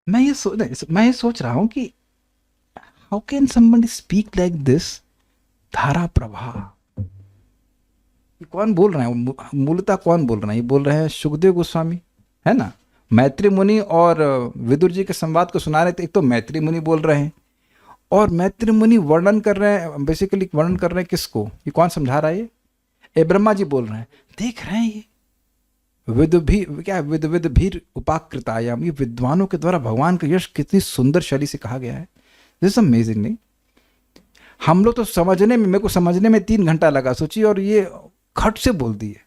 मैं ये सोच रहा हूं कि how can somebody speak like this, धारा प्रवाह। ये कौन बोल रहे हैं? मूलतः कौन बोल रहे हैं? ये बोल रहे हैं सुखदेव गोस्वामी, है ना? मैत्री मुनि और विदुर जी के संवाद को सुना रहे थे। एक तो मैत्री मुनि बोल रहे हैं और मैत्री मुनि वर्णन कर रहे हैं, बेसिकली वर्णन कर रहे हैं किसको? ये कौन समझा रहा है? ये ब्रह्मा जी बोल रहे हैं। देख रहे हैं ये विद भीर उपाकृतायाम, ये विद्वानों के द्वारा भगवान का यश कितनी सुंदर शैली से कहा गया है। This amazing. नहीं, हम लोग तो समझने में, मेरे को समझने में 3 घंटा लगा, सोचिए, और ये खट से बोल दिए।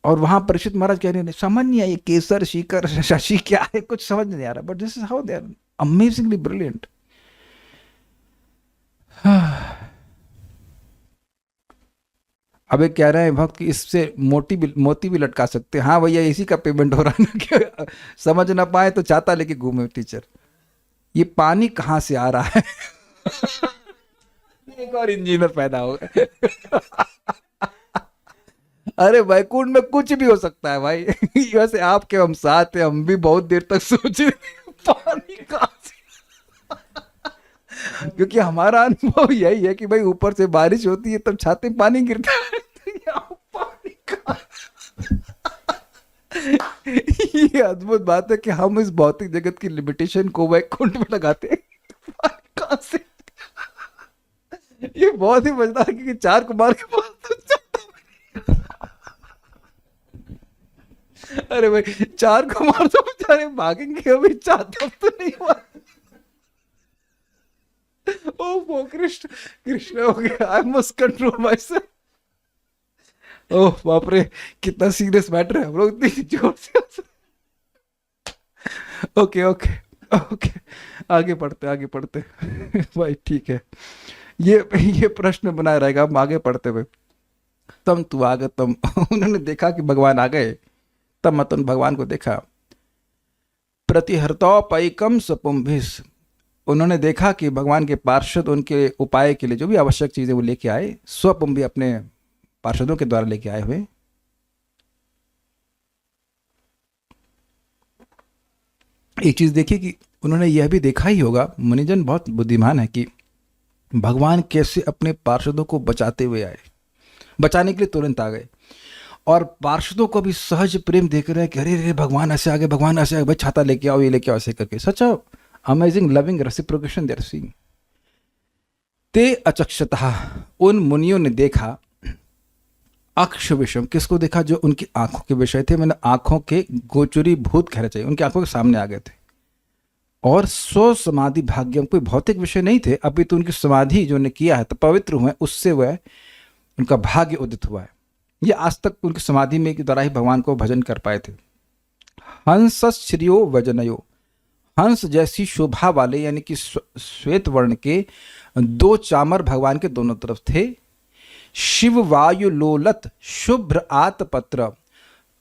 और वहां परीक्षित महाराज कह रहे हैं समझ नहीं आई केसर शीकर शशि क्या है, कुछ समझ नहीं आ रहा, but this is how they are amazingly brilliant. अब एक कह रहे हैं भक्त कि इससे मोती भी लटका सकते हैं। हाँ भैया, इसी का पेमेंट हो रहा है ना कि समझ ना पाए तो छाता लेके घूमे टीचर। ये पानी कहाँ से आ रहा है? एक और इंजीनियर पैदा हो गए। अरे वैकुंठ में कुछ भी हो सकता है भाई। वैसे आपके हम साथ हैं, हम भी बहुत देर तक सोच रहे पानी कहाँ से। क्योंकि हमारा अनुभव यही है कि भाई ऊपर से बारिश होती है तब छाते पानी गिरता है, तो यहाँ पानी कहाँ? ये अद्भुत बात है कि हम इस भौतिक जगत की लिमिटेशन को वैकुंठ में लगाते हैं। पानी कहाँ से? ये बहुत ही मजेदार है क्योंकि 4 कुमार के पास तो अरे भाई 4 कुमार तो बेचारे भागेंगे, अभी चाहता तो नहीं हुआ। ओह कृष्ण कृष्ण हो गया, I must control myself. ओह बाप रे, कितना सीरियस मैटर है, हम लोग इतनी जोर से। ओके ओके ओके, आगे पढ़ते भाई, ठीक है। ये प्रश्न बनाए रहेगा, हम आगे पढ़ते हुए। तम तू आगतम, उन्होंने देखा कि भगवान आ गए, तब मतन भगवान को देखा। प्रतिहर्तौपैकम सपुंभिस, उन्होंने देखा कि भगवान के पार्षद उनके उपाय के लिए जो भी आवश्यक चीजें वो लेके आए, स्वपुंभी अपने पार्षदों के द्वारा लेके आए हुए। एक चीज देखिए कि उन्होंने यह भी देखा ही होगा, मुनिजन बहुत बुद्धिमान है, कि भगवान कैसे अपने पार्षदों को बचाते हुए आए, बचाने के लिए तुरंत आ गए, और पार्षदों को भी सहज प्रेम देख रहे हैं कि अरे रे भगवान ऐसे आ गए, भगवान ऐसे आ गए, भाई छाता लेके आओ, ये लेके आओ, ऐसे करके। Such amazing loving reciprocation they are seeing. ते अचक्षतः, उन मुनियों ने देखा, अक्ष विषम, किसको देखा? जो उनकी आंखों के विषय थे, मैंने आंखों के गोचरी भूत कहना चाहिए, उनकी आंखों के सामने आ गए थे। और स्व समाधि भाग्यम, कोई भौतिक विषय नहीं थे, अभी तो उनकी समाधि जो उन्होंने किया है तो पवित्र हुए, उससे वह उनका भाग्य उदित हुआ है। ये आज तक उनकी समाधि में के द्वारा ही भगवान को भजन कर पाए थे। हंस श्रियो वजनयो, हंस जैसी शोभा वाले यानी कि श्वेत वर्ण के 2 चामर भगवान के दोनों तरफ थे। शिव वायु लोलत शुभ्र आतपत्र,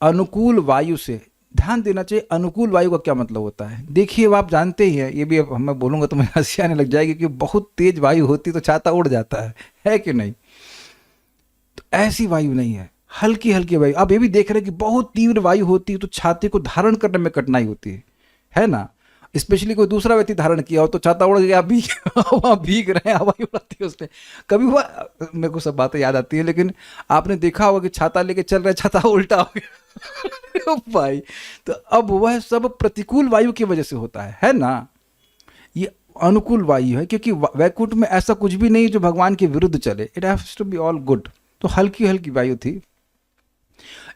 अनुकूल वायु से, ध्यान देना चाहिए अनुकूल वायु का क्या मतलब होता है। देखिए आप जानते ही हैं, ये भी अब मैं बोलूंगा तो मुझे हंसी आने लग जाएगी कि बहुत तेज वायु होती तो छाता उड़ जाता है कि नहीं? तो ऐसी वायु नहीं है, हल्की हल्की वायु। आप ये भी देख रहे हैं कि बहुत तीव्र वायु होती है तो छाते को धारण करने में कठिनाई होती है ना? स्पेशली कोई दूसरा व्यक्ति धारण किया हो तो छाता उड़ गया, भीग रहे हैं, हवाई उड़ाती है उसने। कभी हुआ? मेरे को सब बातें याद आती है, लेकिन आपने देखा होगा कि छाता लेके चल रहे, छाता उल्टा हो गया। भाई, तो अब वह सब प्रतिकूल वायु की वजह से होता है ना? ये अनुकूल वायु है, क्योंकि वैकुंठ में ऐसा कुछ भी नहीं जो भगवान के विरुद्ध चले। It haves to be all good. तो हल्की हल्की वायु थी।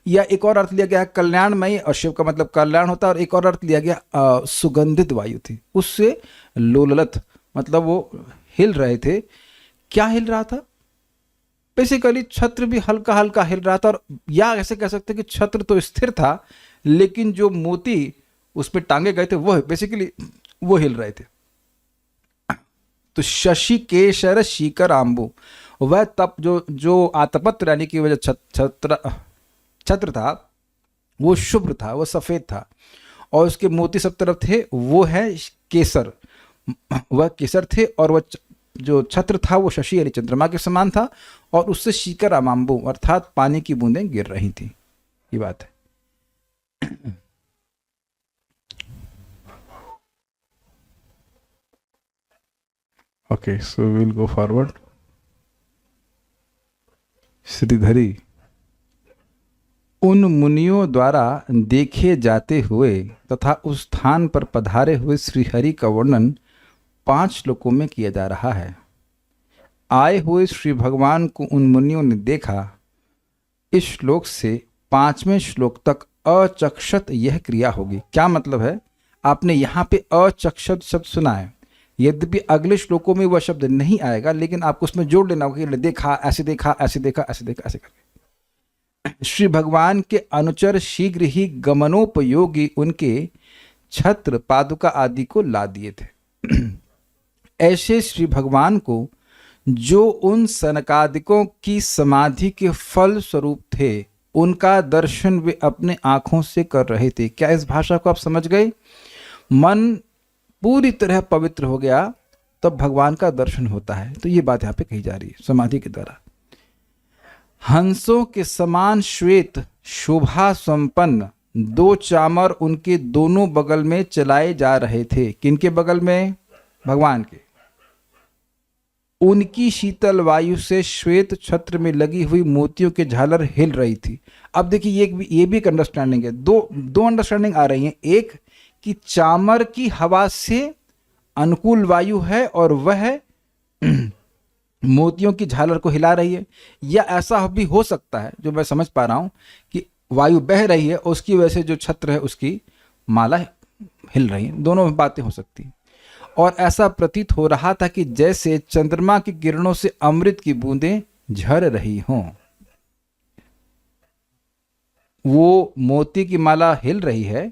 या एक और अर्थ लिया गया है कल्याणमयी, और शिव का मतलब कल्याण होता है, और एक और अर्थ लिया गया सुगंधित वायु थी, उससे लोललत मतलब वो हिल रहे थे। क्या हिल रहा था? बेसिकली छत्र भी हल्का हल्का हिल रहा था, और या ऐसे कह सकते हैं कि छत्र तो स्थिर था, लेकिन जो मोती उसमें टांगे गए थे वो बेसिकली वो हिल रहे थे। तो शशि केशर शीकर आंबू, वह तप जो आतपत्र यानी कि वह छत्र था वो शुभ्र था, वो सफेद था, और उसके मोती सब तरफ थे, वो है केसर, वह केसर थे, और वह जो छत्र था वो शशि यानी चंद्रमा के समान था, और उससे शीकर अमाम्बू अर्थात पानी की बूंदें गिर रही थी। ये बात है। Okay, so will go forward. Shridhari, उन मुनियों द्वारा देखे जाते हुए तथा उस स्थान पर पधारे हुए श्रीहरि का वर्णन 5 श्लोकों में किया जा रहा है। आए हुए श्री भगवान को उन मुनियों ने देखा। इस श्लोक से 5वें श्लोक तक अचक्षत यह क्रिया होगी। क्या मतलब है? आपने यहाँ पे अचक्षत शब्द सुना है, यद्यपि अगले श्लोकों में वह शब्द नहीं आएगा, लेकिन आपको उसमें जोड़ लेना होगा कि देखा, ऐसे देखा, ऐसे देखा, ऐसे देखा, ऐसे करके। श्री भगवान के अनुचर शीघ्र ही गमनोपयोगी उनके छत्र पादुका आदि को ला दिए थे। ऐसे श्री भगवान को जो उन सनकादिकों की समाधि के फल स्वरूप थे, उनका दर्शन वे अपने आंखों से कर रहे थे। क्या इस भाषा को आप समझ गए? मन पूरी तरह पवित्र हो गया तब भगवान का दर्शन होता है। तो ये बात यहाँ पे कही जा रही है समाधि के द्वारा। हंसों के समान श्वेत शोभा संपन्न 2 चामर उनके दोनों बगल में चलाए जा रहे थे। किनके बगल में? भगवान के। उनकी शीतल वायु से श्वेत छत्र में लगी हुई मोतियों की झालर हिल रही थी। अब देखिए ये भी एक अंडरस्टैंडिंग है। दो अंडरस्टैंडिंग आ रही हैं। एक कि चामर की हवा से अनुकूल वायु है और वह मोतियों की झालर को हिला रही है, या ऐसा भी हो सकता है जो मैं समझ पा रहा हूं कि वायु बह रही है और उसकी वजह से जो छत्र है उसकी माला हिल रही है। दोनों बातें हो सकती हैं। और ऐसा प्रतीत हो रहा था कि जैसे चंद्रमा की किरणों से अमृत की बूंदें झर रही हों। वो मोती की माला हिल रही है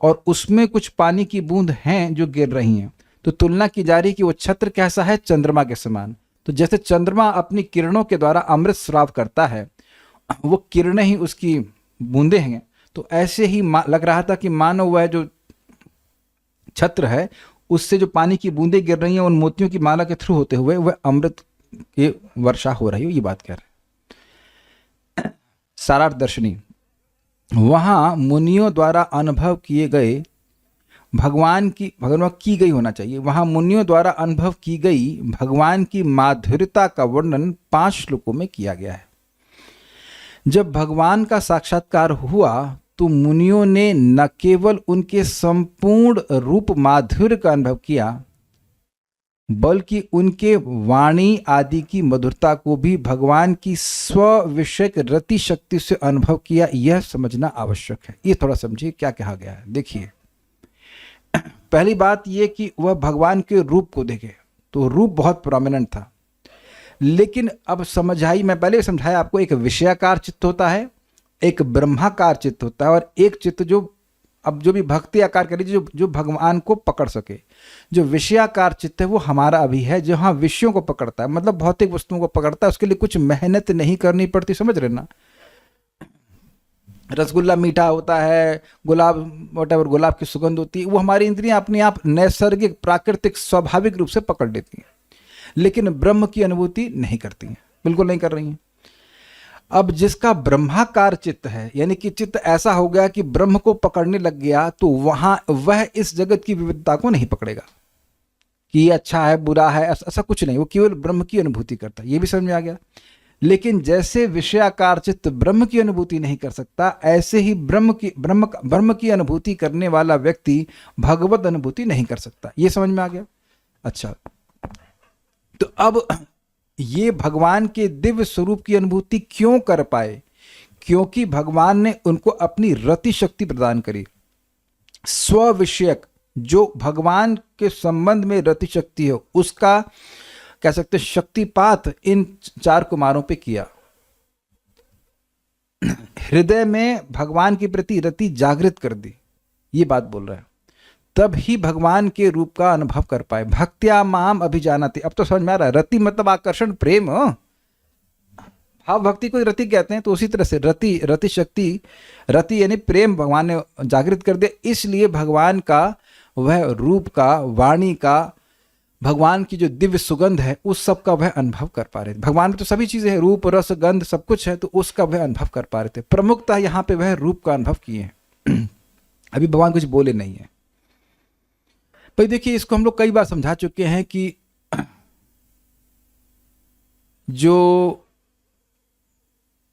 और उसमें कुछ पानी की बूंद हैं जो गिर रही हैं। तो तुलना की जा रही कि वो छत्र कैसा है? चंद्रमा के समान। तो जैसे चंद्रमा अपनी किरणों के द्वारा अमृत स्राव करता है, वो किरणें ही उसकी बूंदें हैं, तो ऐसे ही लग रहा था कि मानो वह जो छत्र है उससे जो पानी की बूंदें गिर रही हैं उन मोतियों की माला के थ्रू होते हुए वह अमृत की वर्षा हो रही हो। ये बात कह रहे हैं। सारार्थ दर्शनी, वहां मुनियों द्वारा अनुभव किए गए भगवान की गई होना चाहिए। वहां मुनियों द्वारा अनुभव की गई भगवान की माधुर्यता का वर्णन 5 श्लोकों में किया गया है। जब भगवान का साक्षात्कार हुआ तो मुनियों ने न केवल उनके संपूर्ण रूप माधुर्य का अनुभव किया, बल्कि उनके वाणी आदि की मधुरता को भी भगवान की स्व विषयक रति शक्ति से अनुभव किया। यह समझना आवश्यक है। ये थोड़ा समझिए क्या कहा गया है। देखिए, पहली बात यह कि वह भगवान के रूप को देखे, तो रूप बहुत प्रोमिनेंट था। लेकिन अब समझाई, मैं पहले समझाया आपको, एक विषयाकार चित्त होता है, एक ब्रह्माकार चित्त होता है, और एक चित्त जो भी भक्ति आकार कर लीजिए, जो भगवान को पकड़ सके। जो विषयाकार चित्त है वो हमारा अभी है, जो हाँ विषयों को पकड़ता है, मतलब भौतिक वस्तुओं को पकड़ता है। उसके लिए कुछ मेहनत नहीं करनी पड़ती, समझ रहे ना। रसगुल्ला मीठा होता है, गुलाब वटेवर गुलाब की सुगंध होती है, वो हमारी इंद्रियां अपने आप नैसर्गिक प्राकृतिक स्वाभाविक रूप से पकड़ लेती हैं, लेकिन ब्रह्म की अनुभूति नहीं करती हैं, बिल्कुल नहीं कर रही हैं। अब जिसका ब्रह्माकार चित्त है, यानी कि चित्त ऐसा हो गया कि ब्रह्म को पकड़ने लग गया, तो वह इस जगत की विविधता को नहीं पकड़ेगा कि ये अच्छा है बुरा है, ऐसा कुछ नहीं। वो केवल ब्रह्म की अनुभूति करता है। ये भी समझ में आ गया। लेकिन जैसे विषयाकार चित्त ब्रह्म की अनुभूति नहीं कर सकता, ऐसे ही ब्रह्म की अनुभूति करने वाला व्यक्ति भगवत अनुभूति नहीं कर सकता। ये समझ में आ गया। अच्छा, तो अब ये भगवान के दिव्य स्वरूप की अनुभूति क्यों कर पाए, क्योंकि भगवान ने उनको अपनी रति शक्ति प्रदान करी। स्व विषयक जो भगवान के संबंध में रति शक्ति है, उसका कह सकते शक्तिपात इन 4 कुमारों पे किया। हृदय में भगवान के प्रति रति जागृत कर दी, ये बात बोल रहा है। तब ही भगवान के रूप का अनुभव कर पाए। भक्त्या माम अभिजानते, अब तो समझ में आ रहा है। रति मतलब आकर्षण, प्रेम। भाव भक्ति को रति कहते हैं। तो उसी तरह से रति शक्ति, रति यानी प्रेम भगवान ने जागृत कर दिया। इसलिए भगवान का वह रूप का, वाणी का, भगवान की जो दिव्य सुगंध है, उस सब का वह अनुभव कर पा रहे थे। भगवान में तो सभी चीजें हैं, रूप रस गंध सब कुछ है, तो उसका वह अनुभव कर पा रहे थे। प्रमुखतः यहाँ पे वह रूप का अनुभव किए हैं। अभी भगवान कुछ बोले नहीं है। भाई देखिए, इसको हम लोग कई बार समझा चुके हैं कि जो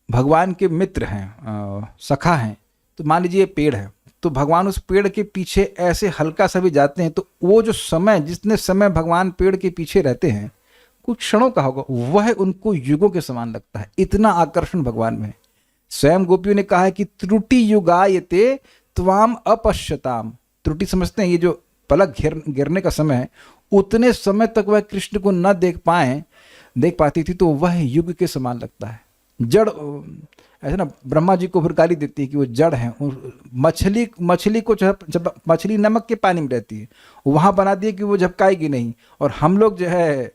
भगवान के मित्र हैं, सखा हैं, तो मान लीजिए पेड़ है, तो भगवान उस पेड़ के पीछे ऐसे हल्का सा भी जाते हैं, तो वो जो समय, जितने समय भगवान पेड़ के पीछे रहते हैं, कुछ क्षणों का होगा, वह उनको युगों के समान लगता है। इतना आकर्षण भगवान में है। स्वयं गोपियों ने कहा है कि त्रुटि युगायते त्वाम अपश्यताम। त्रुटि समझते हैं, ये जो पलक गिरने का समय है, उतने समय तक वह कृष्ण को न देख पाती थी, तो वह युग के समान लगता है। जड़ ऐसे ना, ब्रह्मा जी को फिर गाली देती है कि वो जड़ हैं। मछली को जब मछली नमक के पानी में रहती है, वहां बना दिए कि वो झपकाएगी नहीं। और हम लोग जो है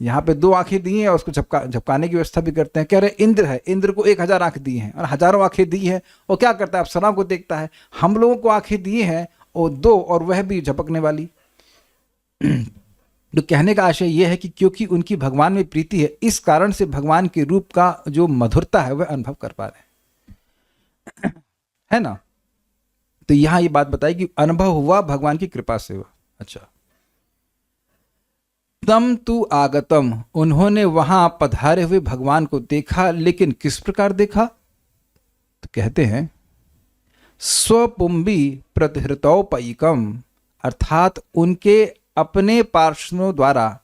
यहाँ पे 2 आंखें दी हैं और उसको झपकाने की व्यवस्था भी करते हैं। कह रहे इंद्र है, इंद्र को 1000 आंख दी हैं और हजारों आंखें दी हैं, और क्या करता है, अप्सराओं को देखता है। हम लोगों को आंखें दी हैं और 2, और वह भी झपकने वाली। तो कहने का आशय यह है कि क्योंकि उनकी भगवान में प्रीति है, इस कारण से भगवान के रूप का जो मधुरता है वह अनुभव कर पा रहे हैं, है ना। तो यहां ये बात बताई कि अनुभव हुआ भगवान की कृपा से हुआ। अच्छा, तम तु आगतम, उन्होंने वहां पधारे हुए भगवान को देखा, लेकिन किस प्रकार देखा, तो कहते हैं स्वपुंबी प्रतिहृतौपयिकम, अर्थात उनके अपने पार्षदों द्वारा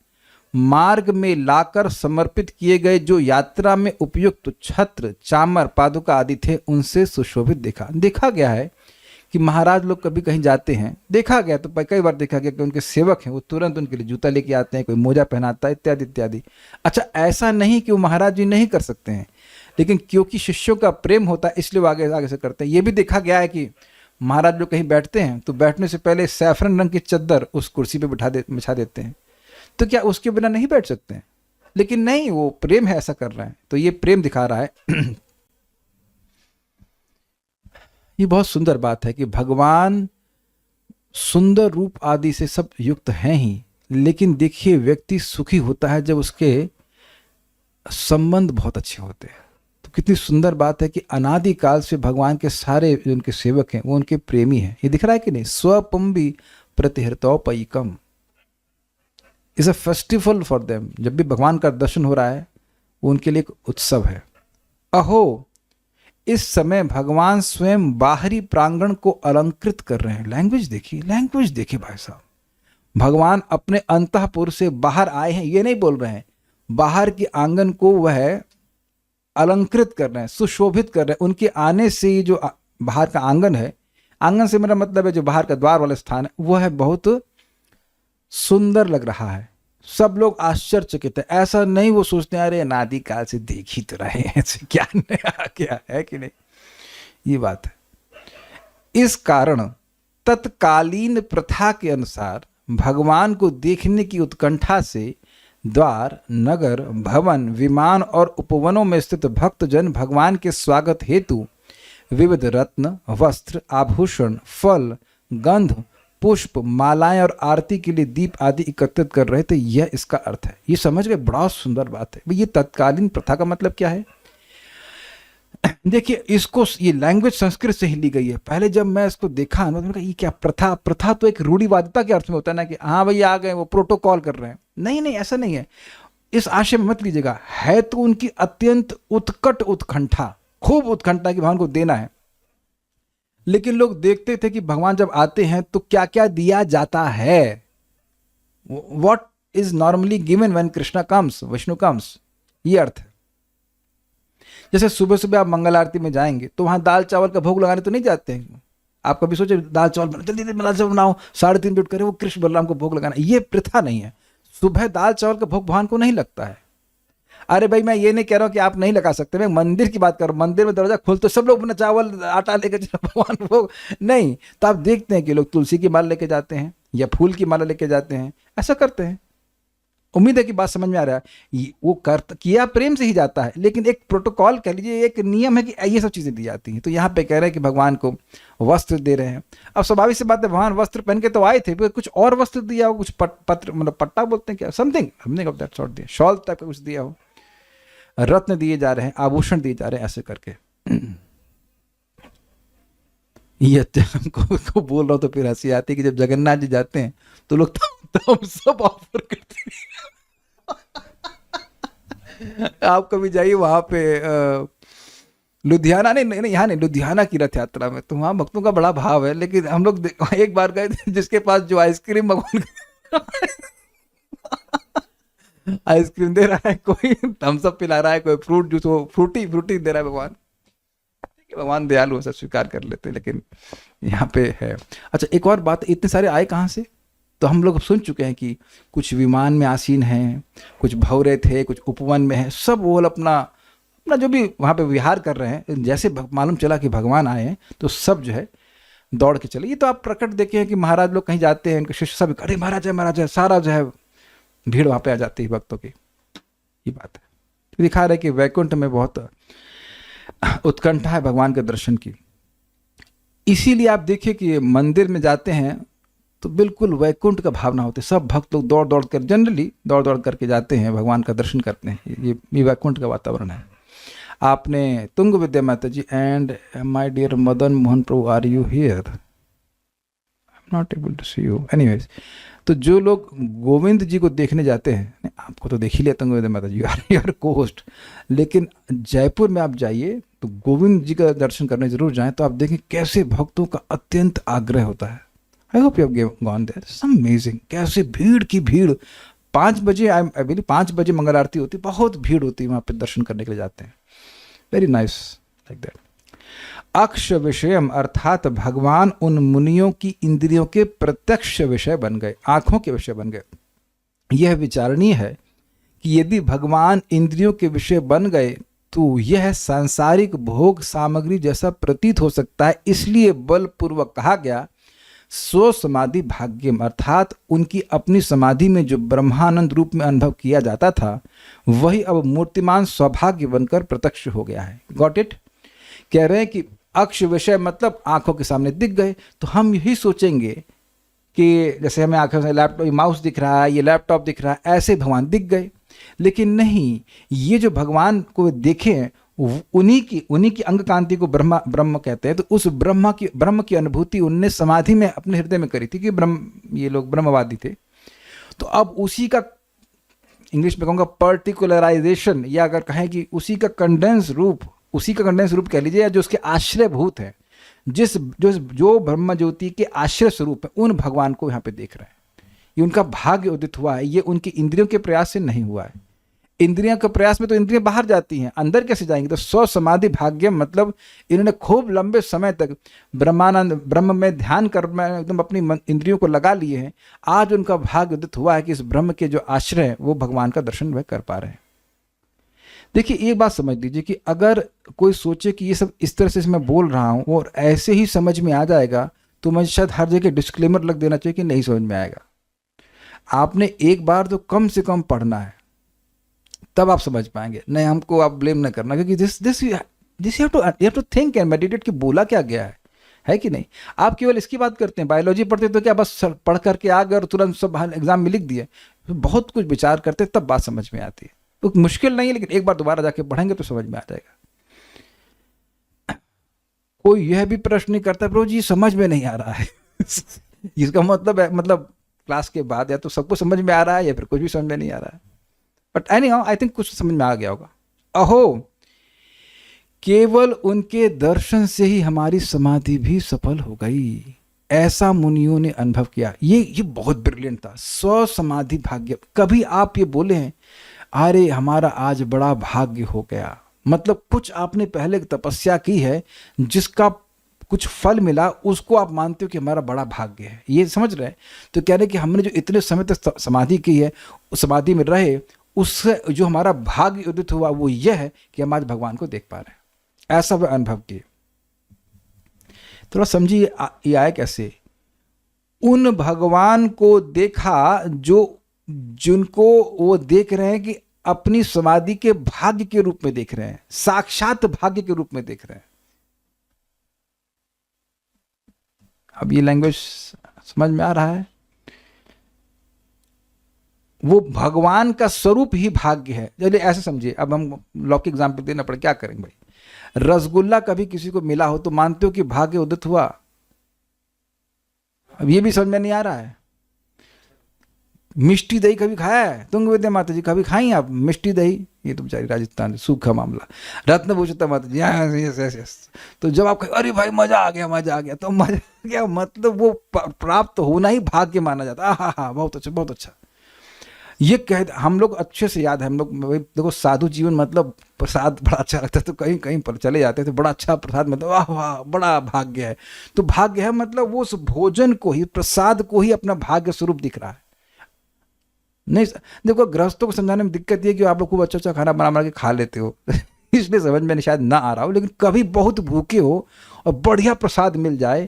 मार्ग में लाकर समर्पित किए गए जो यात्रा में उपयुक्त छत्र, चामर, पादुका आदि थे, उनसे सुशोभित देखा गया है कि महाराज लोग कभी कहीं जाते हैं, देखा गया तो कई बार देखा गया कि उनके सेवक हैं, वो तुरंत उनके लिए जूता लेके आते हैं, कोई मोजा पहनाता है, इत्यादि इत्यादि। अच्छा, ऐसा नहीं कि वो महाराज जी नहीं कर सकते हैं, लेकिन क्योंकि शिष्यों का प्रेम होता है इसलिए वो आगे से करते हैं। ये भी देखा गया है कि महाराज लोग कहीं बैठते हैं तो बैठने से पहले सैफरन रंग की चद्दर उस कुर्सी पे बिछा देते हैं। तो क्या उसके बिना नहीं बैठ सकते हैं? लेकिन नहीं, वो प्रेम है, ऐसा कर रहा है, तो ये प्रेम दिखा रहा है। ये बहुत सुंदर बात है कि भगवान सुंदर रूप आदि से सब युक्त हैं ही, लेकिन देखिए व्यक्ति सुखी होता है जब उसके संबंध बहुत अच्छे होते हैं। तो कितनी सुंदर बात है कि अनादि काल से भगवान के सारे जो उनके सेवक हैं वो उनके प्रेमी हैं। ये दिख रहा है कि नहीं, स्वपुंबी प्रतिहृतौपयिकम is a festival for them. जब भी भगवान का दर्शन हो रहा है वो उनके लिए एक उत्सव है। अहो, इस समय भगवान स्वयं बाहरी प्रांगण को अलंकृत कर रहे हैं। लैंग्वेज देखिए भाई साहब, भगवान अपने अंतःपुर से बाहर आए हैं, ये नहीं बोल रहे हैं, बाहर के आंगन को वह अलंकृत कर रहे हैं, सुशोभित कर रहे हैं। उनके आने से ही जो बाहर का आंगन है, आंगन से मेरा मतलब है जो बाहर का द्वार वाला स्थान है, वह है बहुत सुंदर लग रहा है। सब लोग आश्चर्यचकित है। ऐसा नहीं वो सोचते हैं अरे अनादि काल से देख ही तो रहे हैं, क्या नया क्या है कि नहीं, ये बात है। इस कारण तत्कालीन प्रथा के अनुसार भगवान को देखने की उत्कंठा से द्वार, नगर, भवन, विमान और उपवनों में स्थित भक्तजन भगवान के स्वागत हेतु विविध रत्न, वस्त्र, आभूषण, फल, गंध, पुष्प, मालाएं और आरती के लिए दीप आदि एकत्रित कर रहे थे। यह इसका अर्थ है। ये समझ गए, बड़ा सुंदर बात है। ये तत्कालीन प्रथा का मतलब क्या है? देखिए, इसको ये लैंग्वेज संस्कृत से ही ली गई है। पहले जब मैं इसको देखा ना, तो ये क्या प्रथा तो एक रूढ़िवादिता के अर्थ में होता है ना, कि हाँ भाई आ गए, वो प्रोटोकॉल कर रहे हैं। नहीं, ऐसा नहीं है, इस आशय में मत लीजिएगा। है तो उनकी अत्यंत उत्कट उत्कंठा, खूब उत्कंठा कि भगवान को देना है। लेकिन लोग देखते थे कि भगवान जब आते हैं तो क्या क्या दिया जाता है। What is normally given when Krishna comes, Vishnu comes, ये अर्थ है। जैसे सुबह सुबह आप मंगल आरती में जाएंगे तो वहाँ दाल चावल का भोग लगाने तो नहीं जाते हैं। आप कभी सोचे दाल चावल जल्दी जल्दी दाल चावल बनाओ, 3:30 बजे उठ कर वो कृष्ण बलराम को भोग लगाना, ये प्रथा नहीं है। सुबह दाल चावल का भोग भगवान को नहीं लगता है। अरे भाई मैं ये नहीं कह रहा हूँ कि आप नहीं लगा सकते, मैं मंदिर की बात कर रहा हूँ। मंदिर में दरवाजा खोल तो सब लोग अपना चावल आटा लेके भगवान भोग नहीं, तो आप देखते हैं कि लोग तुलसी की माला लेके जाते हैं या फूल की माला लेके जाते हैं, ऐसा करते हैं। उम्मीद है कि बात समझ में आ रहा है। वो कर किया प्रेम से ही जाता है, लेकिन एक प्रोटोकॉल कह लीजिए, एक नियम है कि ये सब चीज़ें दी जाती हैं। तो यहाँ पे कह रहे हैं कि भगवान को वस्त्र दे रहे हैं। अब स्वाभाविक सी बात है, भगवान वस्त्र पहन के तो आए थे, कुछ और वस्त्र दिया हो, कुछ पत्र मतलब पट्टा बोलते हैं क्या, समथिंग ऑफ दैट सॉर्ट दिया, शॉल टाइप का कुछ दिया हो, रत्न दिए जा रहे हैं, आभूषण दिए जा रहे हैं, ऐसे करके। ये हमको बोल रहा हूँ तो फिर हंसी आती है कि जब जगन्नाथ जी जाते हैं तो लोग तो सब ऑफर करते हैं। आप कभी जाइए वहां पे लुधियाना, नहीं यहाँ नहीं, लुधियाना की रथ यात्रा में, तो वहाँ भक्तों का बड़ा भाव है। लेकिन हम लोग एक बार गए थे, जिसके पास जो आइसक्रीम भगवान आइसक्रीम दे रहा है, कोई थम्स अप पिला रहा है, कोई फ्रूट जूस, वो फ्रूटी दे रहा है भगवान। भगवान दयालु हो, सब स्वीकार कर लेते हैं, लेकिन यहाँ पे है। अच्छा एक और बात, इतने सारे आए कहाँ से? तो हम लोग सुन चुके हैं कि कुछ विमान में आसीन हैं, कुछ भंवरे थे, कुछ उपवन में है, सब वो अपना अपना जो भी वहाँ पे विहार कर रहे हैं। जैसे मालूम चला कि भगवान आए हैं तो सब जो है दौड़ के चले। ये तो आप प्रकट देखे हैं कि महाराज लोग कहीं जाते हैं, उनके शिष्य सब अरे महाराज है, सारा जो है भीड़ वहाँ पे आ जाती है भक्तों की। ये बात है, दिखा रहे कि वैकुंठ में बहुत उत्कंठा है भगवान के दर्शन की। इसीलिए आप देखिए कि मंदिर में जाते हैं तो बिल्कुल वैकुंठ का भावना होती है। सब भक्त लोग दौड़ कर, जनरली दौड़ करके जाते हैं, भगवान का दर्शन करते हैं। ये वैकुंठ का वातावरण है। आपने तुंग विद्या माता ji and my dear Madan Mohan प्रभु, are you here? I am not able to see you. Anyways, तो जो लोग गोविंद जी को देखने जाते हैं, आपको तो देख ही लिया तुंग विद्या माता जी, यार को होस्ट, लेकिन जयपुर में आप जाइए तो गोविंद जी का दर्शन करने जरूर जाएं। तो आप देखें कैसे भक्तों का अत्यंत आग्रह होता है। I hope you have gone there, amazing. कैसे भीड़ की भीड़, 5 बजे, आई बिलीव 5 बजे मंगल आरती होती, बहुत भीड़ होती है वहाँ पे, दर्शन करने के लिए जाते हैं। Very nice, like that. अक्ष विषयम अर्थात भगवान उन मुनियों की इंद्रियों के प्रत्यक्ष विषय बन गए, आंखों के विषय बन गए। यह विचारणीय है कि यदि भगवान इंद्रियों के विषय बन गए तो यह सांसारिक भोग सामग्री जैसा प्रतीत हो सकता है। इसलिए बलपूर्वक कहा गया स्व समाधि भाग्यम, अर्थात उनकी अपनी समाधि में जो ब्रह्मानंद रूप में अनुभव किया जाता था वही अब मूर्तिमान सौभाग्य बनकर प्रत्यक्ष हो गया है। Got it? कह रहे हैं कि अक्ष विषय मतलब आंखों के सामने दिख गए, तो हम यही सोचेंगे कि जैसे हमें आंखों से लैपटॉप, माउस दिख रहा है, ये लैपटॉप दिख रहा है, ऐसे भगवान दिख गए। लेकिन नहीं, ये जो भगवान को देखे हैं उन्हीं की अंग कांति को ब्रह्म कहते हैं। तो उस ब्रह्म की अनुभूति उनने समाधि में अपने हृदय में करी थी, कि ये लोग ब्रह्मवादी थे। तो अब उसी का, इंग्लिश में कहूँगा पर्टिकुलराइजेशन, या अगर कहें कि उसी का कंडेंस रूप कह लीजिए, या जो उसके आश्रयभूत है, जो ब्रह्म ज्योति के आश्रय स्वरूप है, उन भगवान को यहाँ पे देख रहे हैं। ये उनका भाग्य उदित हुआ है। ये उनकी इंद्रियों के प्रयास से नहीं हुआ है। इंद्रियों के प्रयास में तो इंद्रियां बाहर जाती हैं, अंदर कैसे जाएंगी? तो स्व समाधि भाग्य मतलब इन्होंने खूब लंबे समय तक ब्रह्म में ध्यान कर एकदम अपनी इंद्रियों को लगा लिए हैं। आज उनका भाग्य उदित हुआ है कि इस ब्रह्म के जो आश्रय है वो भगवान का दर्शन वह कर पा रहे हैं। देखिए एक बात समझ लीजिए कि अगर कोई सोचे कि ये सब इस तरह से मैं बोल रहा हूँ और ऐसे ही समझ में आ जाएगा, तो मुझे शायद हर जगह डिस्क्लेमर लग देना चाहिए कि नहीं समझ में आएगा। आपने एक बार तो कम से कम पढ़ना है, तब आप समझ पाएंगे। नहीं, हमको आप ब्लेम न करना, क्योंकि this you have to think and meditate कि बोला क्या गया है कि नहीं। आप केवल इसकी बात करते हैं, बायोलॉजी पढ़ते तो क्या बस पढ़ करके आ गए और तुरंत सब एग्जाम में लिख दिए? बहुत कुछ विचार करते तब बात समझ में आती है। तो मुश्किल नहीं है, लेकिन एक बार दोबारा जाके पढ़ेंगे तो समझ में आ जाएगा। कोई यह भी प्रश्न नहीं करता प्रभु जी समझ में नहीं आ रहा है। इसका मतलब है, मतलब क्लास के बाद या तो सबको समझ में आ रहा है या फिर कुछ भी समझ में नहीं आ रहा है। बट एनीहाउ आई थिंक कुछ समझ में आ गया होगा। अहो, केवल उनके दर्शन से ही हमारी समाधि भी सफल हो गई, ऐसा मुनियों ने अनुभव किया। ये बहुत ब्रिलियंट था, स्व समाधि भाग्य। कभी आप ये बोले हैं अरे हमारा आज बड़ा भाग्य हो गया, मतलब कुछ आपने पहले तपस्या की है जिसका कुछ फल मिला, उसको आप मानते हो कि हमारा बड़ा भाग्य है। ये समझ रहे हैं? तो कह रहे कि हमने जो इतने समय तक समाधि की है, उस समाधि में रहे, उससे जो हमारा भाग्य उदित हुआ वो यह है कि हम आज भगवान को देख पा रहे हैं। ऐसा वह अनुभव किए। थोड़ा समझिए ये आया कैसे। उन भगवान को देखा जो जिनको वो देख रहे हैं कि अपनी समाधि के भाग्य के रूप में देख रहे हैं, साक्षात भाग्य के रूप में देख रहे हैं। अब ये लैंग्वेज समझ में आ रहा है? वो भगवान का स्वरूप ही भाग्य है। चलिए ऐसे समझिए, अब हम लौकिक एग्जाम्पल देना पड़े, क्या करेंगे भाई। रसगुल्ला कभी किसी को मिला हो तो मानते हो कि भाग्य उदित हुआ? अब ये भी समझ में नहीं आ रहा है। मिष्टी दही कभी खाया है? तुंग विद्या माता जी कभी खाई आप मिष्टी दही? ये तो बेचारी राजस्थान सूखा मामला। रत्नभूषिता माता जी यस। तो जब आप अरे भाई मजा आ गया, तो मजा आ गया मतलब वो प्राप्त होना ही भाग्य माना जाता। हाँ, बहुत अच्छा, बहुत अच्छा। ये कह हम लोग अच्छे से याद है, हम लोग देखो साधु जीवन मतलब प्रसाद बड़ा अच्छा लगता है, तो कहीं कहीं पर चले जाते थे, बड़ा अच्छा प्रसाद मतलब वाह वाह बड़ा भाग्य है। तो भाग्य है मतलब वो उस भोजन को ही, प्रसाद को ही अपना भाग्य स्वरूप दिख रहा है। नहीं देखो, गृहस्थों को समझाने में दिक्कत ये कि आप लोग खूब अच्छा अच्छा खाना बना के खा लेते हो इसलिए समझ में शायद ना आ रहा हो, लेकिन कभी बहुत भूखे हो और बढ़िया प्रसाद मिल जाए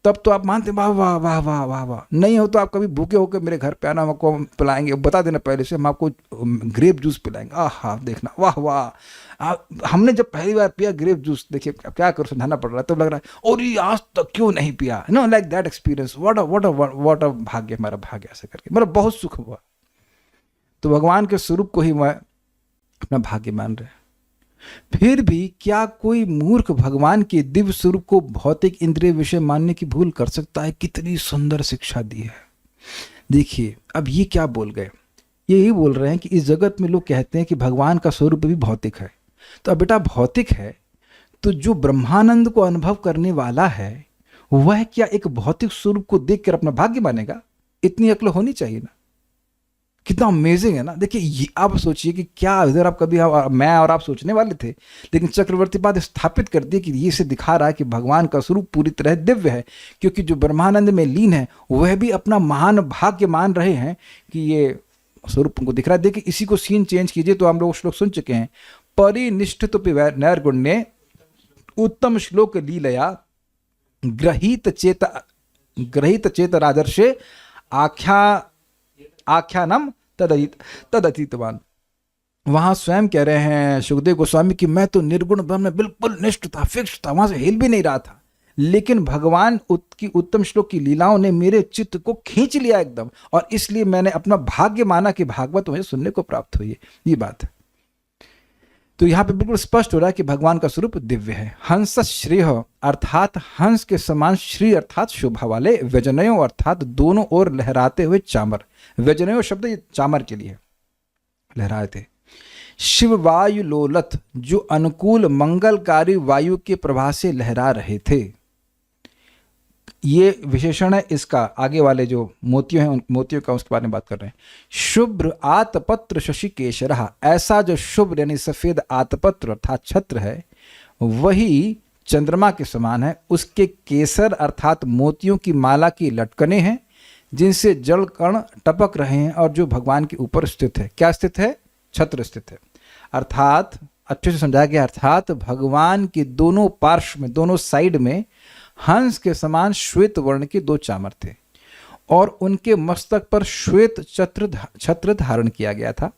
तब तो आप मानते वाह वाह वाह वाह वाह वाह। नहीं हो तो आप कभी भूखे होकर मेरे घर पे आना, हमको पिलाएंगे, बता देना पहले से, हम आपको ग्रेप जूस पिलाएंगे। आहा देखना वाह वाह। हमने जब पहली बार पिया ग्रेप जूस, देखिए क्या करो, समझाना पड़ रहा है, तो लग रहा है और ये आज तक क्यों नहीं पिया। Know like that experience, what a भाग्य, हमारा भाग्य ऐसे करके मतलब बहुत सुख हुआ। तो भगवान के स्वरूप को ही मैं अपना भाग्य मान रहे हैं। फिर भी क्या कोई मूर्ख भगवान के दिव्य स्वरूप को भौतिक इंद्रिय विषय मानने की भूल कर सकता है? कितनी सुंदर शिक्षा दी है। देखिए अब ये क्या बोल गए, यही बोल रहे हैं कि इस जगत में लोग कहते हैं कि भगवान का स्वरूप भी भौतिक है। तो अब बेटा भौतिक है तो जो ब्रह्मानंद को अनुभव करने वाला है वह क्या एक भौतिक स्वरूप को देखकर अपना भाग्य मानेगा? इतनी अक्ल होनी चाहिए ना। कितना अमेजिंग है ना। देखिए आप सोचिए कि क्या इधर आप कभी मैं और आप सोचने वाले थे, लेकिन चक्रवर्ती पाद स्थापित कर दिए कि ये से दिखा रहा है कि भगवान का स्वरूप पूरी तरह दिव्य है, क्योंकि जो ब्रह्मानंद में लीन है वह भी अपना महान भाग्य मान रहे हैं कि ये स्वरूप उनको दिख रहा है। देखिए इसी को सीन चेंज कीजिए तो हम लोग श्लोक सुन चुके हैं। परिनिष्ठित नैर्गुण्य उत्तम श्लोक लीलया ग्रहीत चेत राजर्षे आख्यानम तदतीतवान। वहां स्वयं कह रहे हैं सुखदेव गोस्वामी कि मैं तो निर्गुण ब्रह्म में बिल्कुल निष्ठ था, फिक्स था, वहां से हिल भी नहीं रहा था, लेकिन भगवान की उत्तम श्लोक की लीलाओं ने मेरे चित्त को खींच लिया एकदम, और इसलिए मैंने अपना भाग्य माना कि भागवत मुझे सुनने को प्राप्त हुई है। ये बात है। तो यहाँ पे बिल्कुल स्पष्ट हो रहा है कि भगवान का स्वरूप दिव्य है। हंस श्रेय अर्थात हंस के समान श्री अर्थात शोभा वाले, व्यजनयो अर्थात दोनों ओर लहराते हुए चामर। व्यजनयो शब्द ये चामर के लिए लहराए थे। शिव वायु लोलत जो अनुकूल मंगलकारी वायु के प्रवाह से लहरा रहे थे। ये विशेषण है इसका। आगे वाले जो मोतियों हैं उन मोतियों का उसके बारे में बात कर रहे हैं। शुभ्र आतपत्र शशि केशरहा, ऐसा जो शुभ्र यानी सफेद आतपत्र अर्थात छत्र है वही चंद्रमा के समान है। उसके केसर अर्थात मोतियों की माला की लटकने हैं जिनसे जल कण टपक रहे हैं और जो भगवान के ऊपर स्थित है। क्या स्थित है? छत्र स्थित है। अर्थात अच्छे से समझाया गया, अर्थात भगवान के दोनों पार्श्व में, दोनों साइड में हंस के समान श्वेत वर्ण के दो चामर थे और उनके मस्तक पर श्वेत छत्र धारण किया गया था।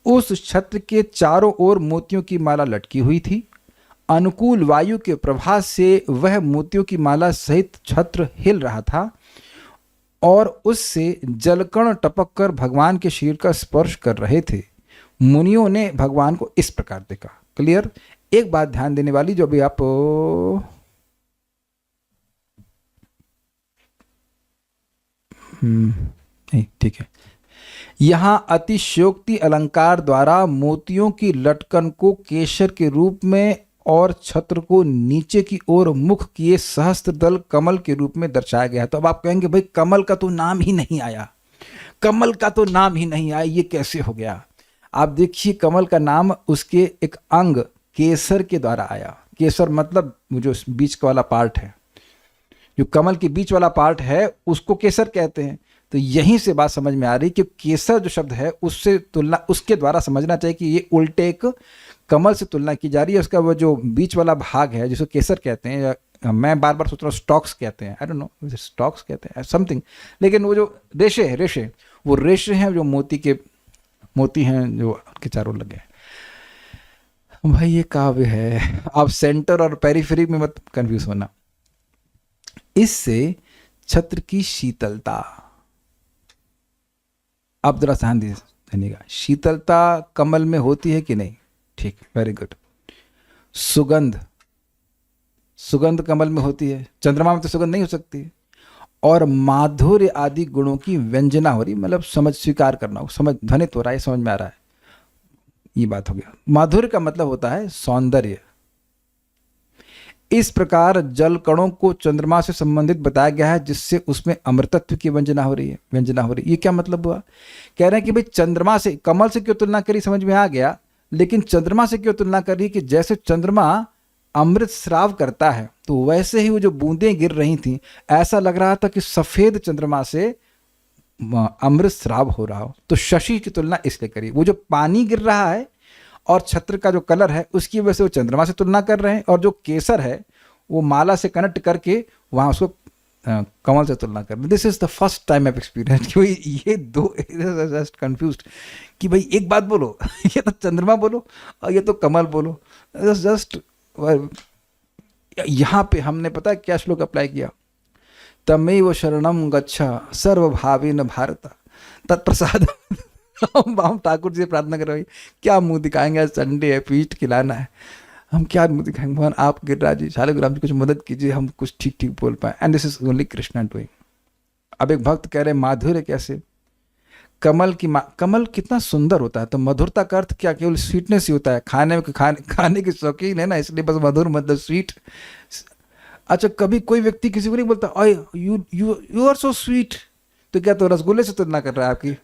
उस छत्र के चारों ओर मोतियों की माला लटकी हुई थी। अनुकूल वायु के प्रभाव से वह मोतियों की माला सहित छत्र हिल रहा था और उससे जलकण टपक कर भगवान के शरीर का स्पर्श कर रहे थे। मुनियों ने भगवान को इस प्रकार देखा। क्लियर? एक बात ध्यान देने वाली जो अभी आप नहीं ठीक है, यहां अतिशयोक्ति अलंकार द्वारा मोतियों की लटकन को केशर के रूप में और छत्र को नीचे की ओर मुख किए सहस्त्र दल कमल के रूप में दर्शाया गया। तो अब आप कहेंगे भाई कमल का तो नाम ही नहीं आया, कमल का तो नाम ही नहीं आया, ये कैसे हो गया? आप देखिए कमल का नाम उसके एक अंग केसर के द्वारा आया। केसर मतलब वो जो बीच का वाला पार्ट है, जो कमल के बीच वाला पार्ट है उसको केसर कहते हैं। तो यहीं से बात समझ में आ रही कि केसर जो शब्द है उससे तुलना, उसके द्वारा समझना चाहिए कि ये उल्टे एक कमल से तुलना की जा रही है। उसका वो जो बीच वाला भाग है जिसको केसर कहते हैं, या मैं बार बार सोच रहा हूँ स्टॉक्स कहते हैं, आई डोंट नो स्टॉक्स कहते हैं समथिंग, लेकिन वो जो रेशे है, रेशे, वो रेशे हैं जो मोती हैं जो उनके चारों लगे हैं। भाई ये काव्य है, आप सेंटर और पेरिफेरी में मत कंफ्यूज होना। इससे छत्र की शीतलता, अब जरा ध्यान दीजिएगा, शीतलता कमल में होती है कि नहीं? ठीक, वेरी गुड। सुगंध, सुगंध कमल में होती है, चंद्रमा में तो सुगंध नहीं हो सकती। और माधुर्य आदि गुणों की व्यंजना हो रही, मतलब समझ, स्वीकार करना, समझ, ध्वनित हो रहा है, समझ में आ रहा है, ये बात हो गया। माधुर्य का मतलब होता है सौंदर्य। इस प्रकार जल कणों को चंद्रमा से संबंधित बताया गया है, जिससे उसमें अमृतत्व की व्यंजना हो रही है, ये क्या मतलब हुआ? कह रहे हैं कि भाई चंद्रमा से, कमल से क्यों तुलना करी समझ में आ गया, लेकिन चंद्रमा से क्यों तुलना करी कि जैसे चंद्रमा अमृत स्राव करता है तो वैसे ही वो जो बूंदें गिर रही थी, ऐसा लग रहा था कि सफेद चंद्रमा से अमृत स्राव हो रहा हो। तो शशि की तुलना इसलिए करी, वो जो पानी गिर रहा है और छत्र का जो कलर है उसकी वजह से वो चंद्रमा से तुलना कर रहे हैं, और जो केसर है वो माला से कनेक्ट करके वहाँ उसको कमल से तुलना कर रहे हैं। This is the first time of experience कि ये दो जस्ट कंफ्यूज्ड कि भाई एक बात बोलो ये तो चंद्रमा बोलो और ये तो कमल बोलो, जस्ट। यहाँ पे हमने पता है क्या श्लोक अप्लाई किया, तमेव शरणम गच्छा सर्वभावेन भारत तत्प्रसाद। हम ठाकुर जी से प्रार्थना कर रहे हैं, क्या मुंह दिखाएंगे, आज संडे है, फीस्ट खिलाना है, हम क्या मुंह दिखाएंगे? भगवान आप गिरिराज जी, शालिग्राम जी कुछ मदद कीजिए, हम कुछ ठीक ठीक बोल पाए। And this is only Krishna doing. अब एक भक्त कह रहे हैं माधुर्य कैसे? कमल की कमल कितना सुंदर होता है, तो मधुरता का अर्थ क्या केवल स्वीटनेस ही होता है? खाने के शौकीन है ना, इसलिए बस मधुर मतलब स्वीट। अच्छा, कभी कोई व्यक्ति किसी को नहीं बोलता यू आर सो स्वीट, तो क्या तो रसगुल्ले से तुलना कर रहा है आपकी?